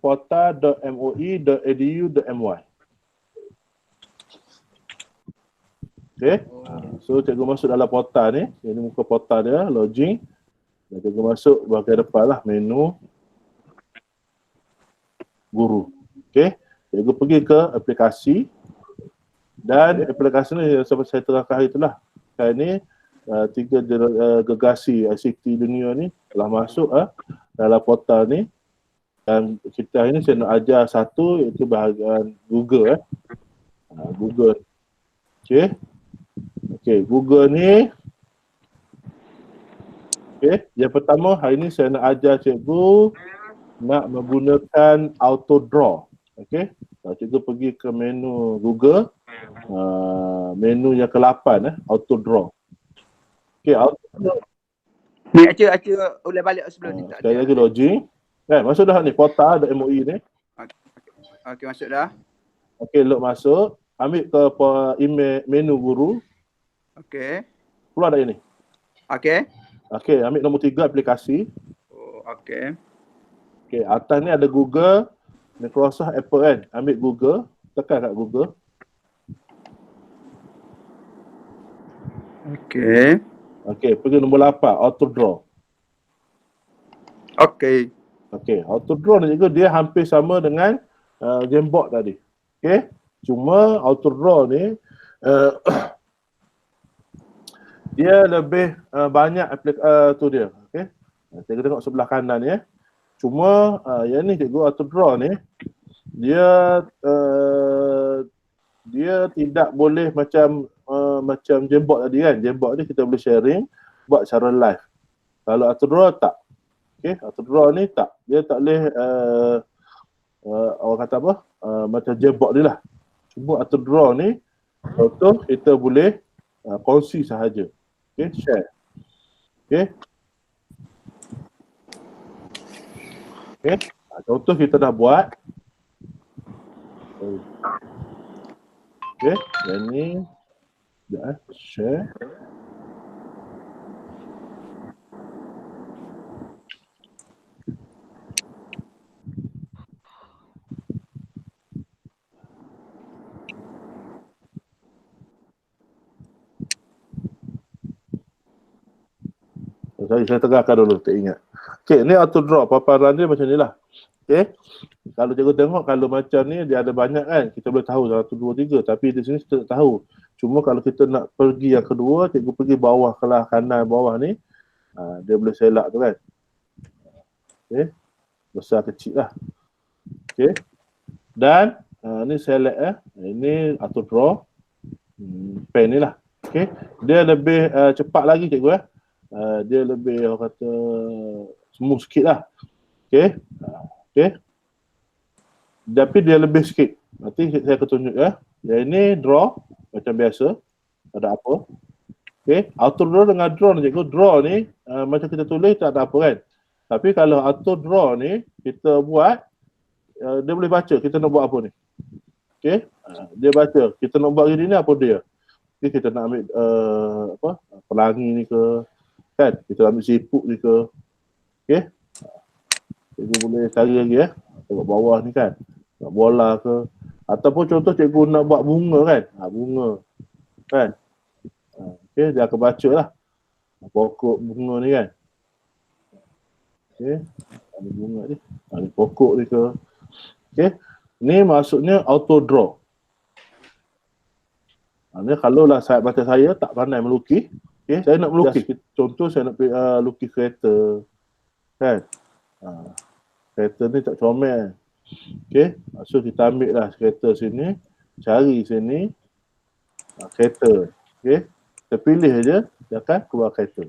portal.moi.edu.my. Okay, so cikgu masuk dalam portal ni. Ini muka portal dia, login. Dan cikgu masuk bahagian depan lah, menu guru. Okay, cikgu pergi ke aplikasi. Dan aplikasi ni seperti saya terangkan hari itulah. Sekarang ni 3 gegasi ICT dunia ni telah masuk dalam portal ni. Dan kita hari ni saya nak ajar satu iaitu bahagian Google Google. Okey. Okey, Google ni. Okey, yang pertama hari ni saya nak ajar cikgu nak menggunakan auto draw. Okey. Cikgu pergi ke menu Google. Menu yang ke-8 auto draw. Okey, auto draw. Ni acak ulang balik sebelum ni tak Sekali ada. lagi login. Masuk dah ni portal.moi ni. Okey, masuk dah. Okey, load masuk. Ambil ke email menu guru. Okey. Keluar dari ni. Okey. Okey, ambil nombor 3 aplikasi. Oh, okey. Okey, atas ni ada Google, Microsoft, Apple kan. Ambil Google, tekan kat Google. Okey. Okey, pergi nombor 8, auto draw. Okey. Okey, auto draw ni juga dia hampir sama dengan Jamboard tadi. Okey, cuma auto draw ni dia lebih banyak tu dia. Okey, kita tengok sebelah kanan ni Cuma yang ni cikgu auto draw ni dia tidak boleh macam Jamboard tadi kan. Jamboard ni kita boleh sharing buat secara live. Kalau auto draw tak. Okey, auto draw ni tak. Dia tak boleh orang kata apa? Macam Jamboard ni lah. Cuma auto draw ni contoh kita boleh kongsi sahaja. Okey, share. Okey. Okey, contoh kita dah buat. Okey, yang ni dah share. Saya tegakkan dulu, tak ingat. Okey, ni auto draw, paparan dia macam ni lah. Okey. Kalau cikgu tengok, kalau macam ni dia ada banyak kan, kita boleh tahu 1, 2, 3. Tapi di sini kita tak tahu. Cuma kalau kita nak pergi yang kedua, cikgu pergi bawah kelas kanan bawah ni, dia boleh select tu kan. Okey. Besar kecil lah. Okey. Dan ni select ini auto draw. Pen ni lah. Okey. Dia lebih cepat lagi cikgu dia lebih orang kata smooth sikit lah. Okey. Okey. Tapi dia lebih sikit. Nanti saya akan tunjuk Yang ini draw macam biasa. Tak ada apa. Okey. Auto draw dengan draw ni cikgu. Draw ni macam kita tulis tak ada apa kan. Tapi kalau auto draw ni kita buat dia boleh baca kita nak buat apa ni. Okey. Dia baca. Kita nak buat gini ni apa dia. Okay, kita nak ambil pelangi ni ke kan. Kita ambil siput ni ke. Okey. Cikgu boleh cari lagi tengok bawah ni kan. Nak bola ke. Ataupun contoh cikgu nak buat bunga kan. Bunga. Kan. Okey, dia akan baca lah. Pokok bunga ni kan. Okey. Ada bunga ni. Ada pokok ni ke. Okey. Ni maksudnya auto draw. Ni kalau lah macam saya tak pandai melukis. Okey, saya nak melukis. Contoh saya nak lukis kereta. Kan. Kereta ni tak comel. Okey, so kita ambil lah kereta sini, cari sini kereta. Okey, kita pilih je, dia akan keluar kereta.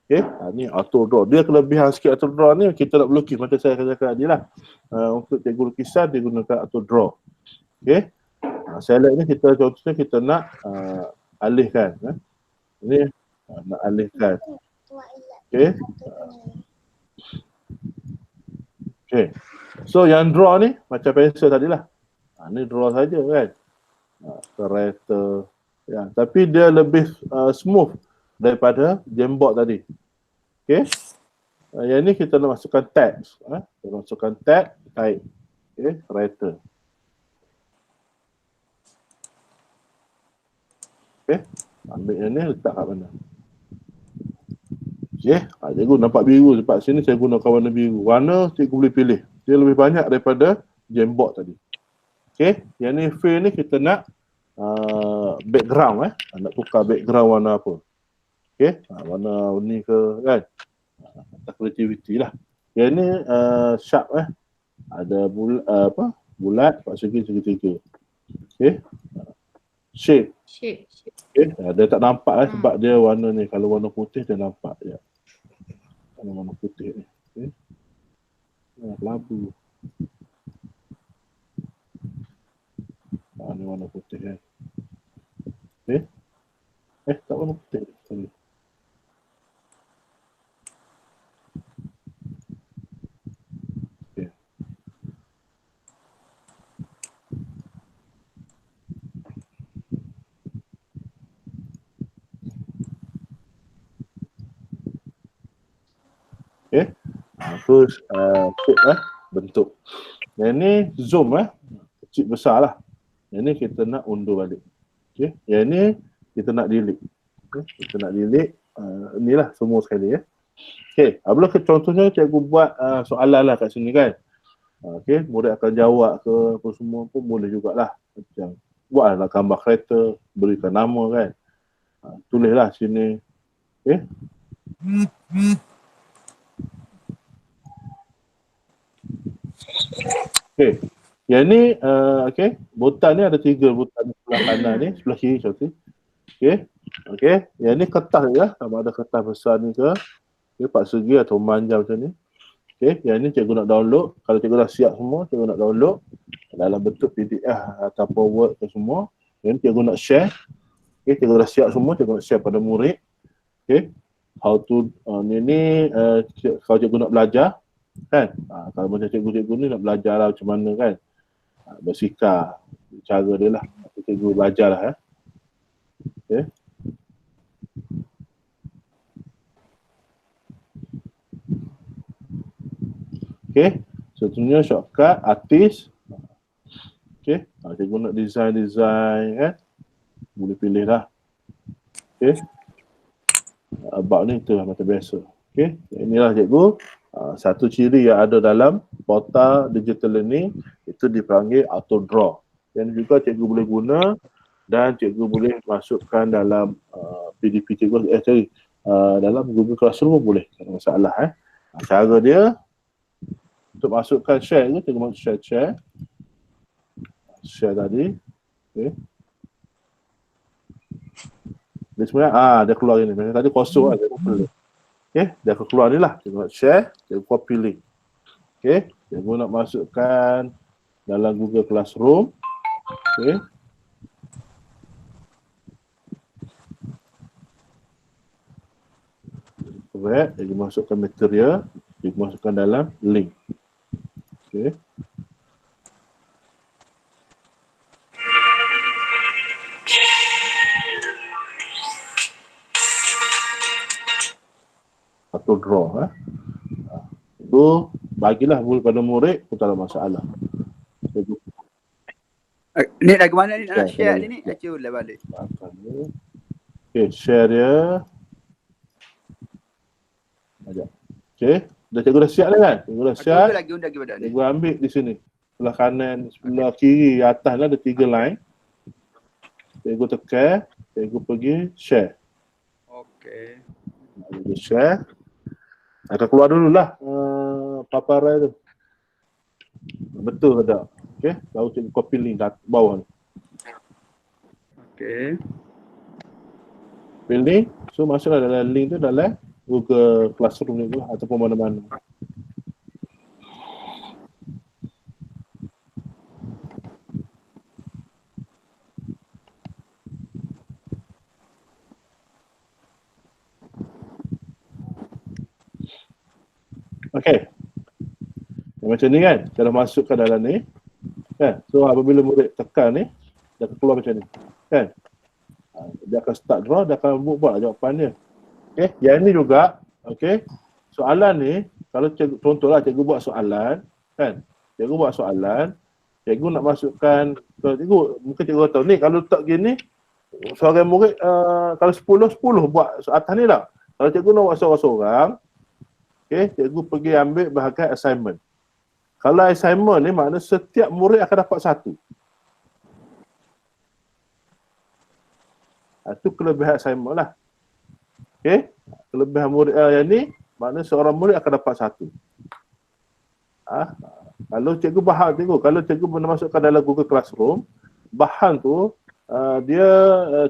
Okey, ni auto draw. Dia kelebihan sikit auto draw ni, kita nak melukis macam saya akan cakap tadi lah. Untuk cikgu lukisan dia gunakan auto draw. Okey, select ni kita contohnya kita nak alihkan. Ini nak alihkan. Okey. Okey. So yang draw ni macam pensel tadilah. Ni draw saja kan. Kereta. Ya, tapi dia lebih smooth daripada Jamboard tadi. Okey. Yang ni kita nak masukkan text. Kita masukkan tag, type. Okey, kereta. Okey. Ambil yang ni letak kat mana. Okey, cikgu nampak biru sebab sini saya gunakan warna biru. Warna cikgu boleh pilih. Dia lebih banyak daripada Jamboard tadi. Okey, yang ni fill ni kita nak background nak tukar background warna apa. Okey, warna ni ke kan. Creativity lah. Yang ni sharp ada bulat, segi segitiga. Okey. Shape. Okey, dia tak nampak sebab dia warna ni. Kalau warna putih dia nampak je. Kalau warna putih ni. Okey. Labu. Ni warna putih kan. Okey. Tak warna putih. Sorry. Okey. Terus shape bentuk. Yang ni zoom kecil besar lah. Yang ni kita nak undur balik. Okey. Yang ni kita nak delete. Okay. Kita nak delete inilah semua sekali Okey. Apabila contohnya cikgu buat soalan lah kat sini kan. Okey, murid akan jawab ke apa semua pun boleh jugalah. Macam buatlah gambar kereta, berikan nama kan. Tulislah sini. Okey. Okey. Yang ni okey, botan ni ada 3 botan sebelah kanan ni, sebelah kiri contoh. Okey. Okey, yang ni kertas je sama ada kertas besar ni ke. Okey, 4 segi atau manjang macam ni. Okey, yang ni cikgu nak download. Kalau cikgu dah siap semua, cikgu nak download dalam bentuk PDF ataupun Word ke semua. Yang ni cikgu nak share. Okey, cikgu dah siap semua, cikgu nak share pada murid. Okey. How to ni kalau cikgu nak belajar kan. Kalau macam cikgu-cikgu ni nak belajar lah macam mana kan. Bersikap, cara dia lah. Cikgu belajar lah Okey. Okey, contohnya shortcut, artis. Okey, cikgu nak design kan. Boleh pilih lah. Okey. About ni itulah macam biasa. Okey, inilah cikgu. Satu ciri yang ada dalam portal digital learning itu dipanggil auto draw. Dan juga cikgu boleh guna dan cikgu boleh masukkan dalam PDP cikgu, dalam Google Classroom pun boleh, tak ada masalah. Cara dia untuk masukkan share tu, cikgu masuk share tadi. Okay. Dia sebenarnya dia keluar ni. Macam tadi kosong lah, cikgu pilih. Okay, dia akan keluar ni lah. Cikgu nak share, cikgu copy link. Okay, cikgu nak masukkan dalam Google Classroom. Okay. Correct, cikgu masukkan material, cikgu masukkan dalam link. Okay. Atau draw. Itu bagilah pada murid pun tak ada masalah. Ni lagu mana ni nak Share, share ni? Acu lah balik. Okay, share dia. Okay, cikgu dah siap dah kan? Cikgu dah siap. Aku lagi undang kepada ni. Cikgu ambil di sini. Sebelah kanan, sebelah kiri, atas lah ada 3 line. Cikgu tekan, cikgu pergi share. Okey. Cikgu share. Akan keluar dululah paparan tu. Betul ke tak? Okay, baru cikgu copy link kat bawah ni. Okey. Pilih, so masuklah dalam link tu dalam Google Classroom ni lah, ataupun mana-mana. Okay. Macam ni kan, cara masuk ke dalam ni. Kan? So apabila murid tekan ni, dia akan keluar macam ni. Kan? Dia akan start draw, dia akan buat jawapan dia. Okay, yang ni juga, okay, soalan ni, kalau cikgu, contohlah cikgu buat soalan, kan, cikgu buat soalan, cikgu nak masukkan ke cikgu, mungkin cikgu tahu ni, kalau letak gini, seorang murid, kalau 10 buat atas ni lah. Kalau cikgu nak buat seorang-seorang, okay, cikgu pergi ambil bahagian assignment. Kalau assignment ni, maknanya setiap murid akan dapat 1. Itu kelebihan assignment lah. Okay, kelebihan murid yang ni, maknanya seorang murid akan dapat 1. Kalau cikgu bahan cikgu, kalau cikgu boleh masukkan dalam Google Classroom, bahan tu, dia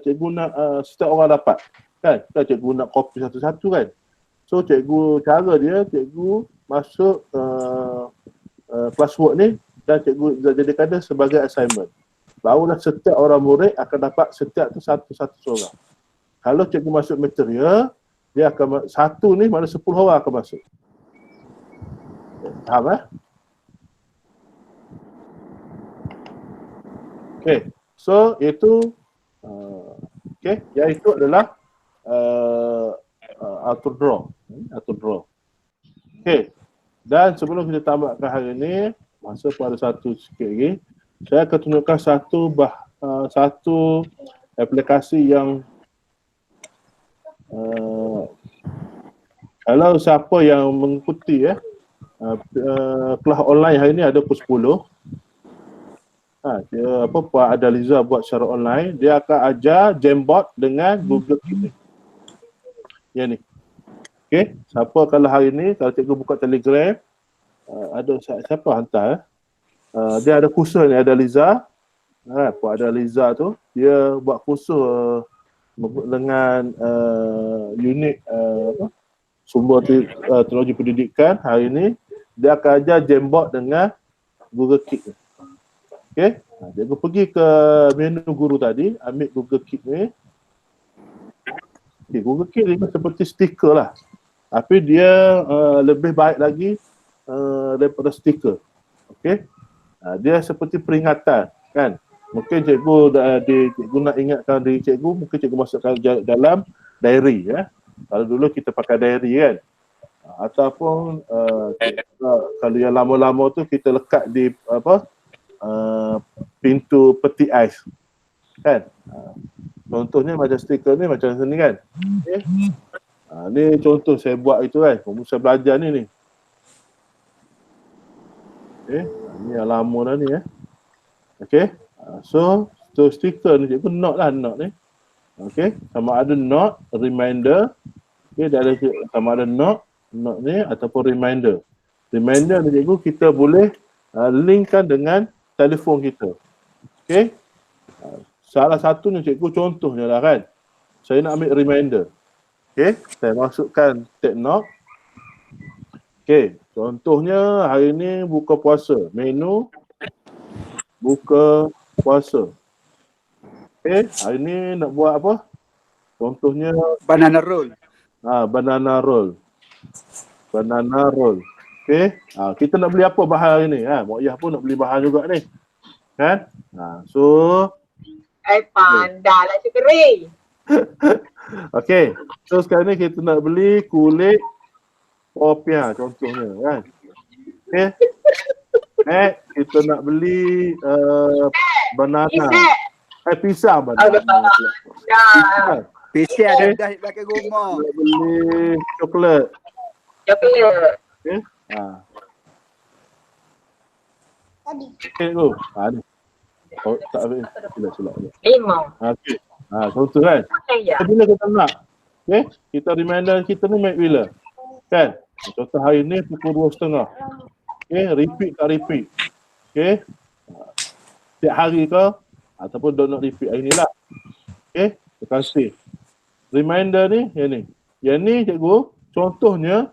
cikgu nak setiap orang dapat. Kan? Cikgu nak copy satu-satu kan. So cikgu, cara dia, cikgu masuk classwork ni dan cikgu jadikan dia sebagai assignment. Barulah setiap orang murid akan dapat setiap tu satu-satu seorang. Kalau cikgu masuk material, dia akan satu ni mana 10 orang akan masuk. Faham Okay, so itu okay, yang itu adalah auto draw. Okay, dan sebelum kita tamatkan hari ini, masa pun ada satu sikit lagi, saya akan tunjukkan satu aplikasi yang kalau siapa yang mengikuti kelas online hari ni ada pukul 10. Dia Puan Adaliza buat secara online, dia akan ajar Jamboard dengan Google Keep. Yang ni. Okey, siapa kalau hari ni kalau cikgu buka Telegram, ada siapa hantar dia ada kursus ni Adaliza. Puan Adaliza tu dia buat kursus dengan unit sumber teknologi pendidikan. Hari ni dia akan ajar Jamboard dengan Google Keep. Okey, cikgu pergi ke menu guru tadi, ambil Google Keep ni. Okay, Google Keep ni seperti stiker lah. Tapi dia lebih baik lagi daripada stiker. Okey, dia seperti peringatan kan. Mungkin cikgu nak ingatkan diri cikgu, mungkin cikgu masukkan dalam diary ya. Kalau dulu kita pakai diary kan. Ataupun kalau yang lama-lama tu kita lekat di pintu peti ais. Kan? Contohnya macam stiker ni macam ni kan. Okay. Ni contoh saya buat itu kan. Saya belajar ni. Okay. Ni yang lama dah ni ya. Okay. So So stiker ni cikgu note lah, note ni. Okey, sama ada note, reminder. Okey, dia ada sama ada note ni ataupun reminder. Reminder ni cikgu kita boleh linkkan dengan telefon kita. Okey. Salah satunya cikgu contohnya lah kan. Saya nak ambil reminder. Okey, saya masukkan tab note. Okey, contohnya hari ni buka puasa. Menu buka puasa. Okey, hari ni nak buat apa? Contohnya Banana roll. banana roll. Banana roll. Okey, kita nak beli apa bahan hari ni? Mak Yah pun nak beli bahan juga ni. Kan? So Pandai lah Syukri. okey. So sekarang ni kita nak beli kulit popiah contohnya kan. Okey. Kita nak beli banana. Pisang banana. Pisang. PC ada dah di belakang rumah. Nak beli coklat. Coklat. Okey. Tadi. Okey tu. Ni. Oh, tak habis. Sila. 5. Okey. Contoh kan. Ya. Bila kita nak. Okey. Kita reminder kita ni make bila. Kan? Contoh hari ni pukul 2.30. Okey, repeat tak repeat. Okey. Setiap hari ke ataupun don't repeat hari ni lah. Okey, tekan save. Reminder ni, yang ni cikgu, contohnya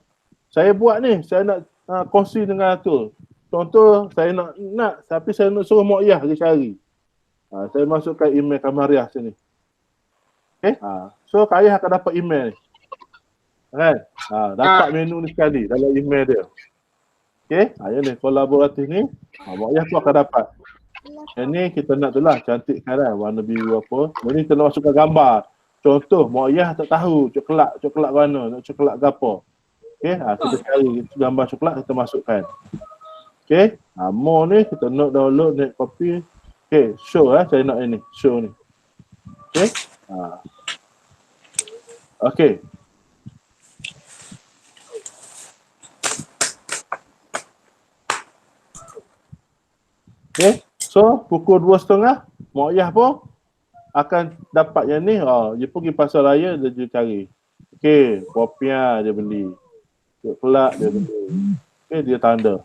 saya buat ni, saya nak kongsi dengan tu. Contoh saya nak tapi saya nak suruh Mak Yah lagi cari. Saya masukkan email Kamariah sini. Okey. So Kak Ayah akan dapat email ni. Kan? Dapat menu ni sekali dalam email dia. Okey. Yang ni kolaboratif ni, Mak Yah tu akan dapat. Yang ni kita nak tu lah, cantikkan lah, warna biru apa. Yang ni kita nak masukkan gambar. Contoh, Mak Yah tak tahu coklat warna, nak coklat ke apa. Okey, kita cari gambar coklat, kita masukkan. Okey, more ni kita note download, net copy. Okey, show saya nak ini, show ni. Okey. Okey. Okey. So, pukul 2.30, Mak Yah pun akan dapat yang ni. Dia pergi pasar raya, dia cari. Okey, popiah dia beli. Coklat dia beli. Okey, dia tanda.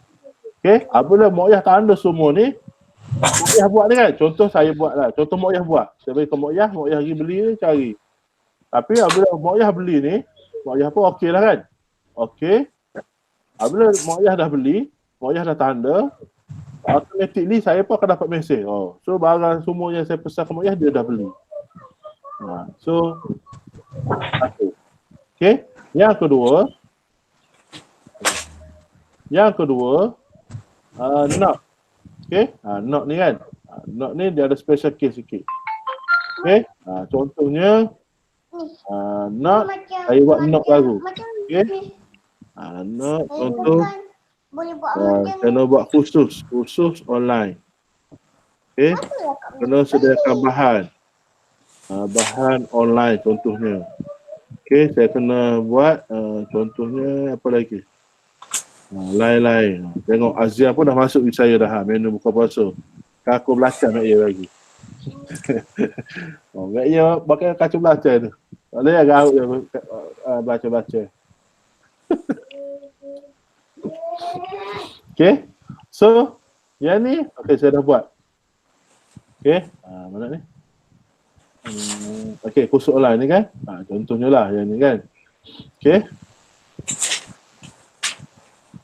Okey, apabila Mak Yah tanda semua ni, Mak Yah buat ni kan. Contoh saya buat lah. Contoh Mak Yah buat. Saya bagi ke Mak Yah pergi beli ni, cari. Tapi apabila Mak Yah beli ni, Mak Yah pun okey lah kan. Okey. Apabila Mak Yah dah beli, Mak Yah dah tanda, automatically saya pun akan dapat mesej. So barang semua yang saya pesan ke Mak Yah dia dah beli. So satu. Okey, yang kedua note. Okey, note ni kan. Note ni dia ada special case sikit. Okey, contohnya note saya buat note baru. Okey. Note contoh Boleh buat saya nak buat khusus online. Okey, kena sediakan bahan online contohnya. Okey, saya kena buat contohnya apa lagi? Lain-lain. Tengok Azia pun dah masuk di saya dah menu buka puasa. Aku belacan nak dia lagi. Mak Yah pakai kaca belacan tu. Tak boleh garuk dia baca-baca. Okay, so yang ni saya dah buat. Okay, mana ni? Okay, kursus online ni kan. Contohnya lah yang ni kan. Okay.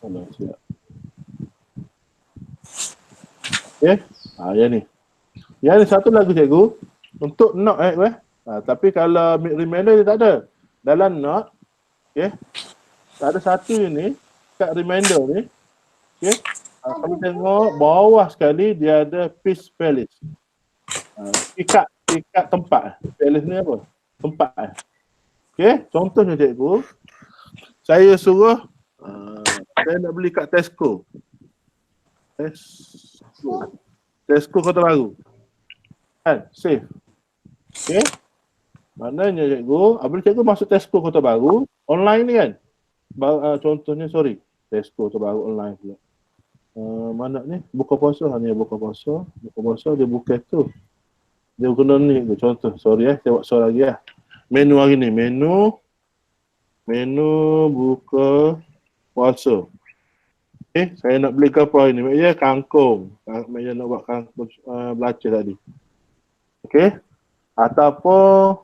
Siap. Okay, yang ni. Yang ni satu lagu cikgu untuk note tapi kalau reminder dia tak ada. Dalam note, okay, tak ada satu ni kat reminder ni. Okay, kalau tengok bawah sekali dia ada piece playlist. Ikat tempat. Playlist ni apa? Tempat. Okay, contohnya cikgu, saya suruh saya nak beli kat Tesco Kota Baru. Kan? Save. Okay. Maknanya cikgu, apabila cikgu masuk Tesco Kota Baru, online ni kan. Contohnya, Tesco Kota Baru online pula. Mana ni? Buka puasa, hanya buka puasa dia buka tu. Dia guna ni contoh. Sorry saya buat soal lagi Menu hari ni, menu buka puasa. Saya nak beli apa hari ni? Maknanya kangkung. Maknanya nak buat kangkung belacan tadi. Ataupun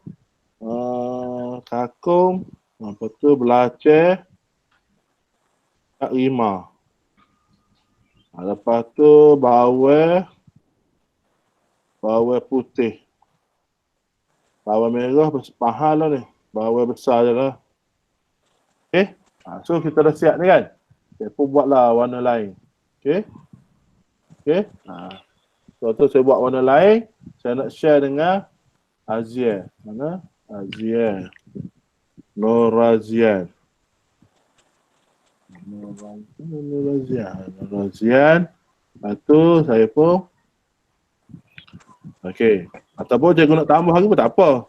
kangkung, apa tu, belacan Kak Rima. Lepas tu bawang putih. Bawang merah mahal lah ni. Bawang besar je lah. So kita dah siap ni kan. Saya pun buatlah warna lain. So saya buat warna lain. Saya nak share dengan Azian. Mana? Azian. Norazian. Lepas tu saya pun ataupun cikgu nak tambah lagi pun tak apa.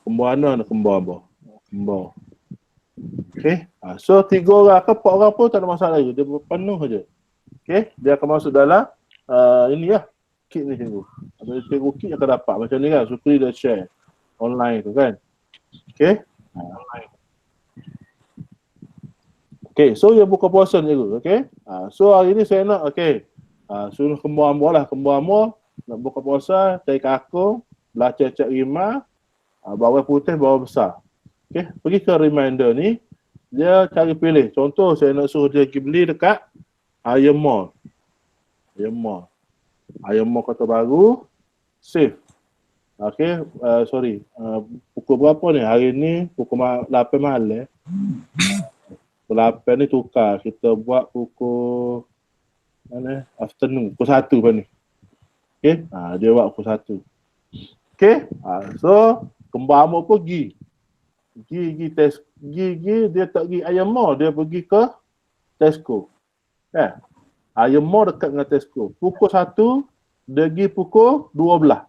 Kembar mana nak kembar apa? Kembar. So 3 orang ke 4 orang pun tak ada masalah lagi. Dia penuh saja. Dia akan masuk dalam ini lah. Kit ni cikgu. Ada cikgu kit akan dapat macam ni kan. Sukri dia share online tu kan. So dia buka puasa cikgu. So hari ni saya nak suruh kembar ambo lah. Kembar ambo nak buka puasa, cari kangkung, belacan Cak Rima, bawang putih, bawang besar. Pergi ke reminder ni, dia cari pilih. Contoh saya nak suruh dia pergi beli dekat Ayam Mall. Ayam Mall Kota Baru, save. Pukul berapa ni? Hari ni pukul 8 malam. Pukul 8 ni tukar. Kita buat pukul afternoon, pukul 1 pun ni. Dia buat pukul 1. So kembar amor pun pergi dia tak pergi Ayam Mall, dia pergi ke Tesco. Ayam Mall dekat dengan Tesco. Pukul 1 dia pergi pukul 12.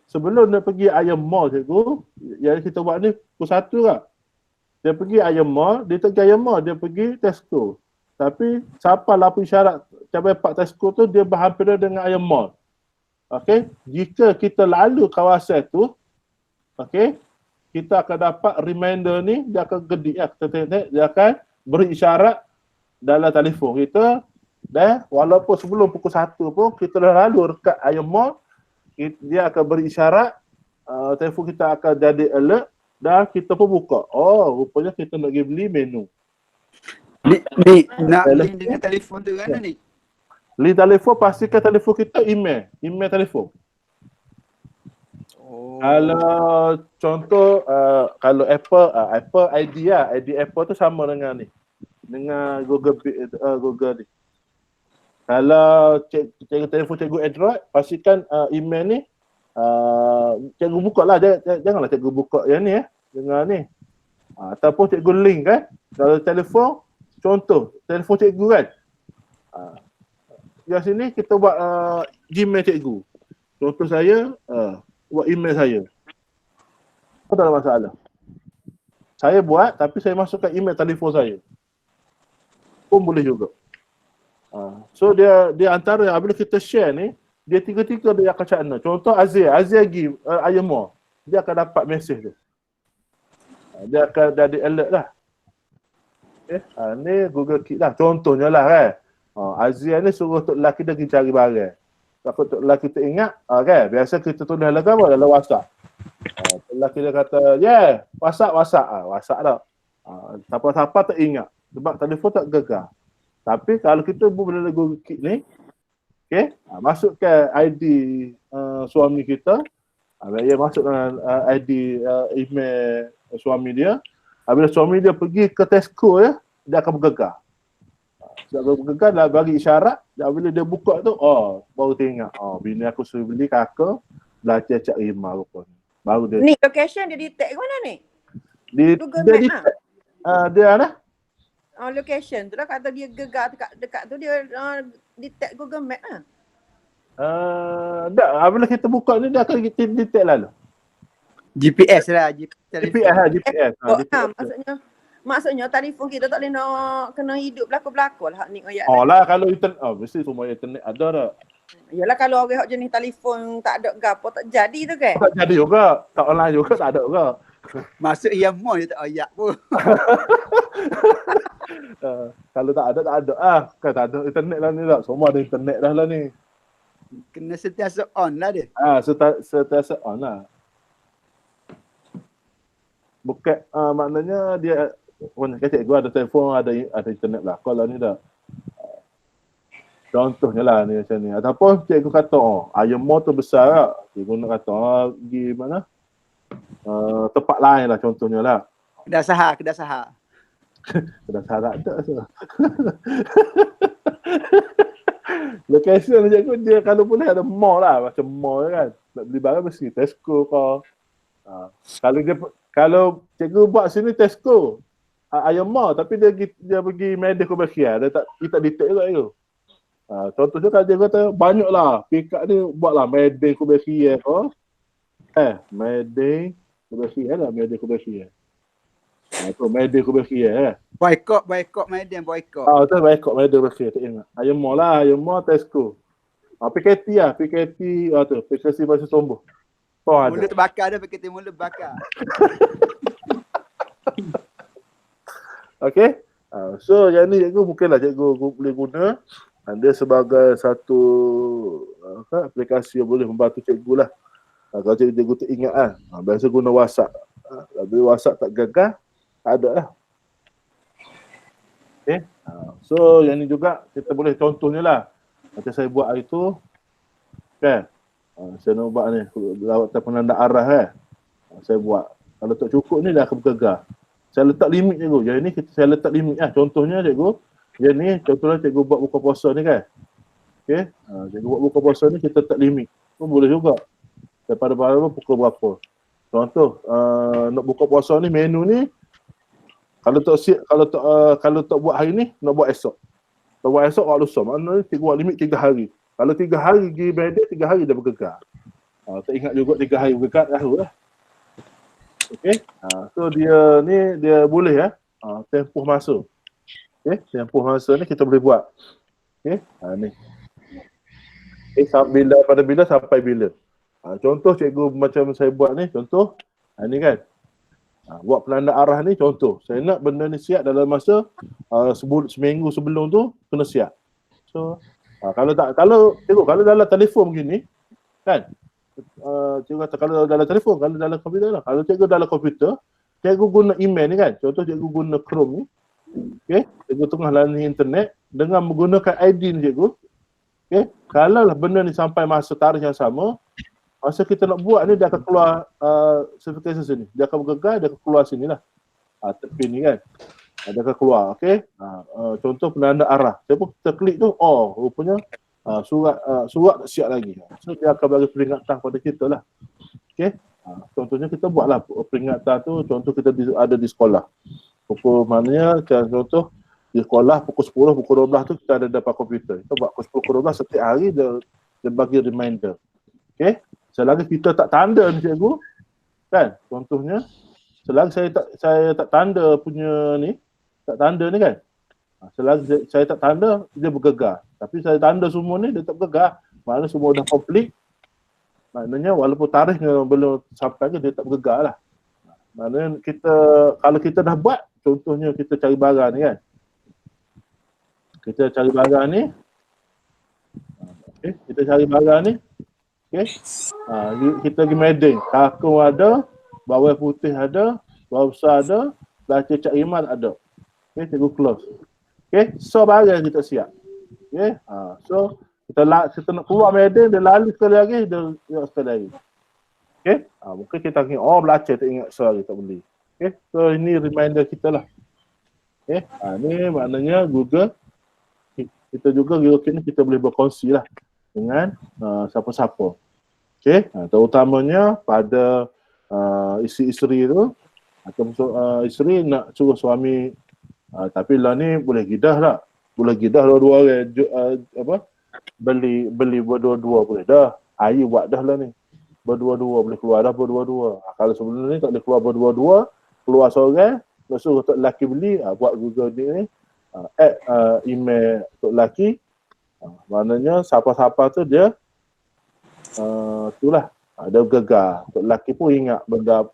Sebelum dia pergi Ayam Mall cikgu, yang kita buat ni pukul 1 lah. Dia pergi Ayam Mall, dia tak pergi Ayam Mall, dia pergi Tesco. Tapi siapa lampu isyarat cabai Pak Tesco tu dia berhampiran dengan Ayam Mall. Jika kita lalu kawasan tu, kita akan dapat reminder ni, dia akan gedik dia akan beri isyarat dalam telefon kita. Dan walaupun sebelum pukul 1 pun kita dah lalu dekat Ayam Mall, dia akan beri isyarat, telefon kita akan jadi alert dan kita pun buka. Rupanya kita nak pergi beli menu. Ni nak link dengan telefon tu kan ni? Link telefon, pastikan telefon kita email telefon. Kalau contoh kalau Apple ID lah, ID Apple tu sama dengan ni. Dengan Google ni. Kalau telefon cikgu Android, pastikan email ni cikgu buka lah, janganlah cikgu buka yang ni dengan ni. Ataupun cikgu link kan. Kalau telefon, contoh telefon cikgu kan. Di sini kita buat Gmail cikgu. Contoh saya buat email saya. Tak ada masalah. Saya buat tapi saya masukkan email telefon saya. Pun boleh juga. So dia antara apabila kita share ni, dia tiga-tiga dia akan cakap. Contoh Azia pergi Ayam Mall, dia akan dapat mesej tu. Dia akan jadi alert lah. Ni Google Keep lah. Contohnya lah kan. Azia ni suruh tok lelaki dia pergi cari barang. Takut tok lelaki tu ingat, kan? Biasa kita tulis dalam apa? Dalam WhatsApp. Tok lelaki dia kata, WhatsApp. WhatsApp dah. Siapa-siapa tak ingat. Sebab telefon tak gegar. Tapi kalau kita buat dalam Google Keep ni, masukkan ID suami kita, dia masuk dengan ID email suami dia. Bila suami dia pergi ke Tesco dia akan bergegar. Sebab bergegar dah bagi isyarat, dan bila dia buka tu, baru tengok, bini aku suruh beli kakak belajar Cak Rima rupanya. Baru dia. Ni location dia detect mana ni? Google dia Map dia lah. Location tu lah, kata dia gegar dekat tu dia detect Google Map lah. Bila kita buka ni dia akan detect lalu. GPS lah. GPS. Maksudnya telefon kita tak boleh nak kena hidup belakang-belakang lah ni ayat. Lah kalau internet, mesti semua internet ada dah. Yalah kalau orang hok jenis telefon tak ada gapo tak jadi tu kan. Tak jadi juga. Tak online juga tak ada juga. Masuk ia mau dia tak ayak pun. Kalau tak ada kan tak ada internet lah ni tak. Semua ada internet dah lah ni. Kena sentiasa on lah dia. Sentiasa on lah. Bukan maknanya dia cikgu ada telefon, ada internet lah. Kalau ni dah contohnya lah ni macam ni. Ataupun cikgu kata, ayam mall tu besar lah. Cikgu nak kata, pergi mana? Tempat lain lah contohnya lah. Kedah sahar. Kedah sahar tak ada. Location cikgu dia kalau boleh ada mall lah. Macam mall kan. Nak beli barang mesti Tesco kau. Kalau cikgu buat sini Tesco, ayam mall tapi dia pergi Media Komersial. Dia tak detect juga itu. Contohnya kalau dia kata banyak lah pick-up ni buatlah Media Komersial Media Komersial lah Media Komersial. Tu Media Komersial Boykot Medan boykot. Tu boykot Media Komersial tak ingat. Ayam mall Tesco. PKT tu aplikasi bahasa Tombol. Mula terbakar dah PKT mula bakar. Okay. So yang ni cikgu mungkinlah cikgu boleh guna. Dia sebagai satu aplikasi yang boleh membantu cikgu lah. Kalau cikgu teringat lah. Biasa guna WhatsApp. Tapi WhatsApp tak gagal, tak ada lah. Okay. So yang ni juga kita boleh contohnya lah. Macam saya buat hari tu. Kan. Saya nak buat ni. Lawatan penanda arah saya buat. Kalau tak cukup ni dah akan bergegar. Saya letak limit cikgu. Yang ni saya letak limit lah. Contohnya cikgu. Yang ni contohnya cikgu buat buka puasa ni kan. Okay. Cikgu buat buka puasa ni kita letak limit. Pun boleh juga. Daripada berapa pukul berapa. Contoh nak buka puasa ni menu ni kalau tak buat hari ni nak buat esok. Nak buat esok kalau lusa. Maknanya cikgu buat limit 3 hari. Kalau 3 hari pergi Media 3 hari dah bergegar. Tak ingat juga 3 hari bergegar dah. Okay. So dia boleh tempoh masa. Okay. Tempoh masa ni kita boleh buat. Okay. Ni. Pada bila sampai bila. Contoh cikgu macam saya buat ni. Contoh. Ni kan. Buat penanda arah ni contoh. Saya nak benda ni siap dalam masa seminggu sebelum tu kena siap. So kalau dalam telefon begini kan. Cikgu kata kalau dalam telefon, kalau dalam komputer lah. Kalau cikgu dalam komputer, cikgu guna email ni kan. Contoh cikgu guna Chrome ni. Okay. Cikgu tengah lalui internet dengan menggunakan ID ni cikgu. Okay. Kalau lah benda ni sampai masa tarikh yang sama, masa kita nak buat ni dia akan keluar certification sini. Dia akan bergegar, dia akan keluar sini lah. Tepi ni kan. Dia akan keluar. Okay. Contoh penanda arah. Kita klik tu, rupanya surat tak siap lagi. So dia akan bagi peringatan pada kita lah. Okay. Contohnya kita buatlah peringatan tu, contoh kita ada di sekolah. Pukul maknanya contoh di sekolah pukul 10, pukul 12 tu kita ada dapat komputer. Kita buat pukul 12 setiap hari dia bagi reminder. Okay. Selagi kita tak tanda ni cikgu, kan? Contohnya selagi saya tak tanda punya ni, tak tanda ni kan. Selagi saya tak tanda, dia bergegar. Tapi saya tanda semua ni, dia tak bergegar. Maknanya semua dah komplit. Maknanya walaupun tarikhnya belum sampai ke, dia tak bergegar lah. Maknanya kalau kita dah buat, contohnya kita cari barang ni kan. Kita cari barang ni. Okay, kita cari barang ni. Okay. Kita pergi Medan. Kakung ada, bawah putih ada, bawah besar ada, belacir Cak Iman ada. Okay, cikgu close. Okay, so barang kita siap. Okay, so kita nak keluar Medan, dia lalu sekali lagi, dia ingat sekali lagi. Okay, mungkin kita ingat, belacir tak ingat so lagi, tak boleh. Okay, so ini reminder kita lah. Okay, ni maknanya Google, kita juga kita boleh berkongsi lah dengan siapa-siapa. Okay, terutamanya pada isteri-isteri tu, atau isteri nak suruh suami, tapi lah ni boleh gidah lah. Boleh gidah dua-dua orang, beli berdua-dua boleh dah. Ayu buat dah lah ni. Berdua-dua boleh keluar dah berdua-dua. Kalau sebelum ni tak boleh keluar berdua-dua, keluar seorang, lepas tu untuk lelaki beli, buat Google ni, add email untuk lelaki, Maknanya siapa-siapa tu dia itulah ada gegar. Untuk lelaki pun ingat benda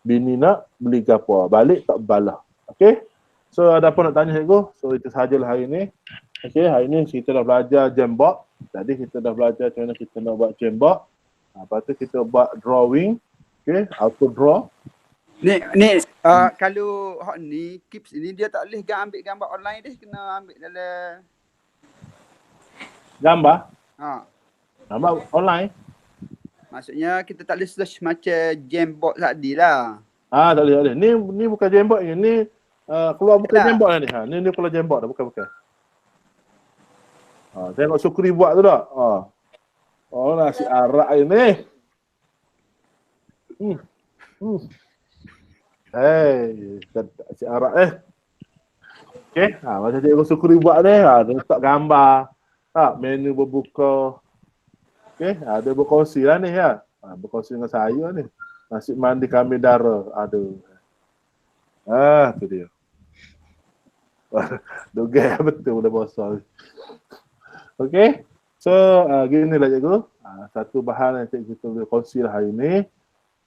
bini nak beli gapo. Balik tak balah. Okey. So ada apa nak tanya cikgu? So itu sahajalah hari ni. Okey, hari ni kita dah belajar Jamboard. Tadi kita dah belajar macam mana kita nak buat Jamboard. Lepas tu kita buat drawing. Okey, auto draw. Kalau hak ni Kips ni dia tak boleh ambil gambar online dia, kena ambil dalam Gambar. gambar Online. Maksudnya kita tak boleh search macam Jamboard tadi lah. Tak boleh. Ni bukan Jamboard ni. Ni keluar bukan Yalah. Jamboard ni. Ni keluar Jamboard dah, bukan. Tengok Syukri buat tu tak? Nasi arak ini. Nasi arak Okey, macam cikgu Syukri buat ni, dia letak gambar. Tak, menu berbuka. Okey, dia berkongsi lah ni ya. Berkongsi dengan saya ni. Nasi mandi kambing dara. Aduh. Tu dia. Duga betul dah bosol. Okey. So, gini lah cikgu. Satu bahan yang cikgu boleh kongsi lah hari ni.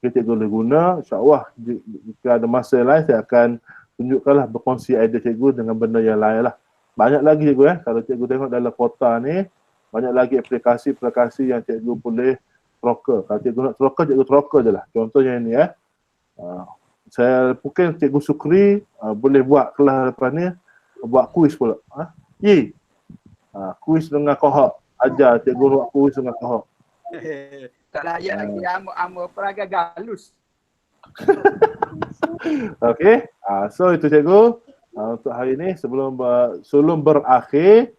Cikgu boleh guna. InsyaAllah jika ada masa lain saya akan tunjukkanlah berkongsi idea cikgu dengan benda yang lain lah. Banyak lagi cikgu Kalau cikgu tengok dalam kota ni, banyak lagi aplikasi-aplikasi yang cikgu boleh troker. Kalau cikgu nak cikgu troker je lah. Contohnya ini saya mungkin cikgu Syukri boleh buat kelas lepas ni, buat kuis pula. Kuis dengan kohok. Ajar cikgu buat kuis dengan kohok. Tak layak lagi amba peraga galus. Okey. So itu cikgu. Untuk hari ni sebelum berakhir,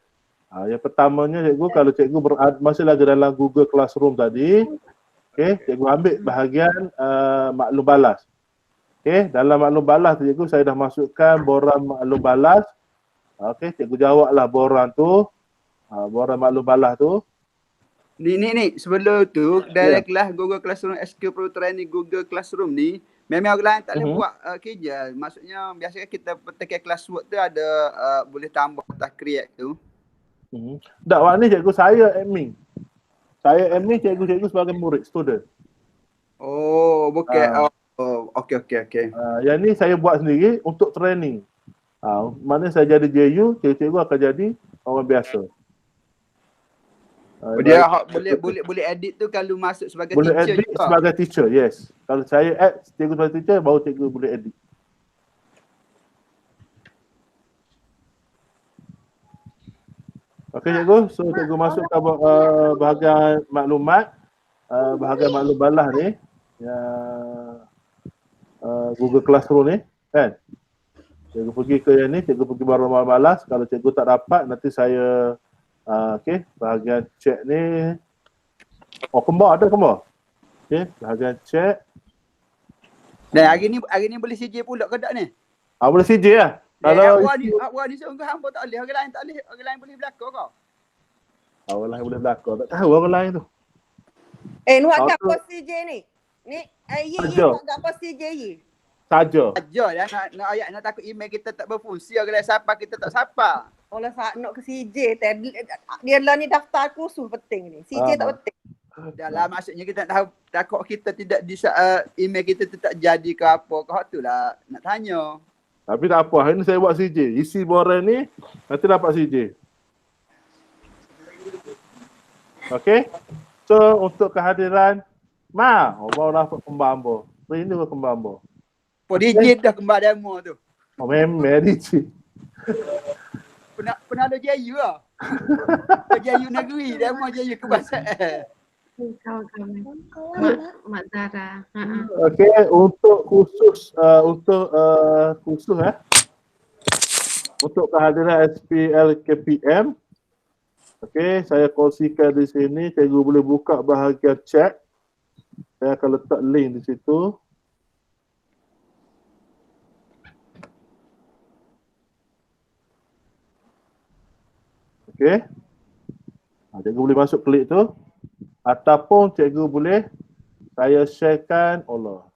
yang pertamanya cikgu, kalau cikgu masih lagi dalam Google Classroom tadi, okey, cikgu ambil bahagian maklum balas. Okey, dalam maklum balas tu cikgu saya dah masukkan borang maklum balas. Okey, cikgu jawablah borang tu. Borang maklum balas tu. Ni sebelum tu dalam kelas Google Classroom SQ Pro Training Google Classroom ni memang orang lain tak boleh buat kerja. Maksudnya biasanya kita tekan classwork tu ada boleh tambah tak create tu. Tak, waktu ni cikgu saya admin. Saya admin, cikgu sebagai murid, student. Oh, bukan. Okey. Yang ni saya buat sendiri untuk training. Mana saya jadi JU, cikgu akan jadi orang biasa. Dia boleh edit tu kalau masuk sebagai boleh teacher edit juga. sebagai teacher, yes. Kalau saya add cikgu sebagai teacher, baru cikgu boleh edit. Okey cikgu, so cikgu masuk ke bahagian maklumat, bahagian maklum balas ni, Google Classroom ni, kan? Cikgu pergi ke yang ni, cikgu pergi baru balas. Kalau cikgu tak dapat, nanti saya okey, bahagian chat ni. Kembar ada kembar. Okey, bahagian chat. Dan hari ni boleh CJ pula ke tak ni? Boleh CJ lah. Kalau awak ni seorang hamba tak boleh, orang lain tak boleh. Orang lain boleh belakang kau. orang lain boleh belakang. Tak tahu orang lain tu. Ni buat apa CJ ni? Ni buat apa CJ ni? Saja. Ajar nak ayat nak takut email kita tak berfungsi, orang lain sapa kita tak sapa. Oleh nak ke CJ dia lah ni daftar kursus penting ni. CJ tak penting. Dalam maksudnya kita tahu takut kita tidak di email kita tu tak jadi ke apa ke, hak tulah nak tanya. Tapi tak apa, hari ni saya buat CJ. Isi borang ni nanti dapat CJ. Okey. So untuk kehadiran baru dapat kembar hamba. Rindu ke kembar hamba. DJ dah kembar demo tu. Memang DJ. Pernah ada JU lah. JU negeri, demo JU kebangsaan. Mak Zara. Okey, untuk khusus untuk kehadiran SPL KPM. Okey, saya kongsikan di sini, cikgu boleh buka bahagian chat. Saya akan letak link di situ. Okey. Cikgu boleh masuk klik tu. Ataupun cikgu boleh saya sharekan, Allah.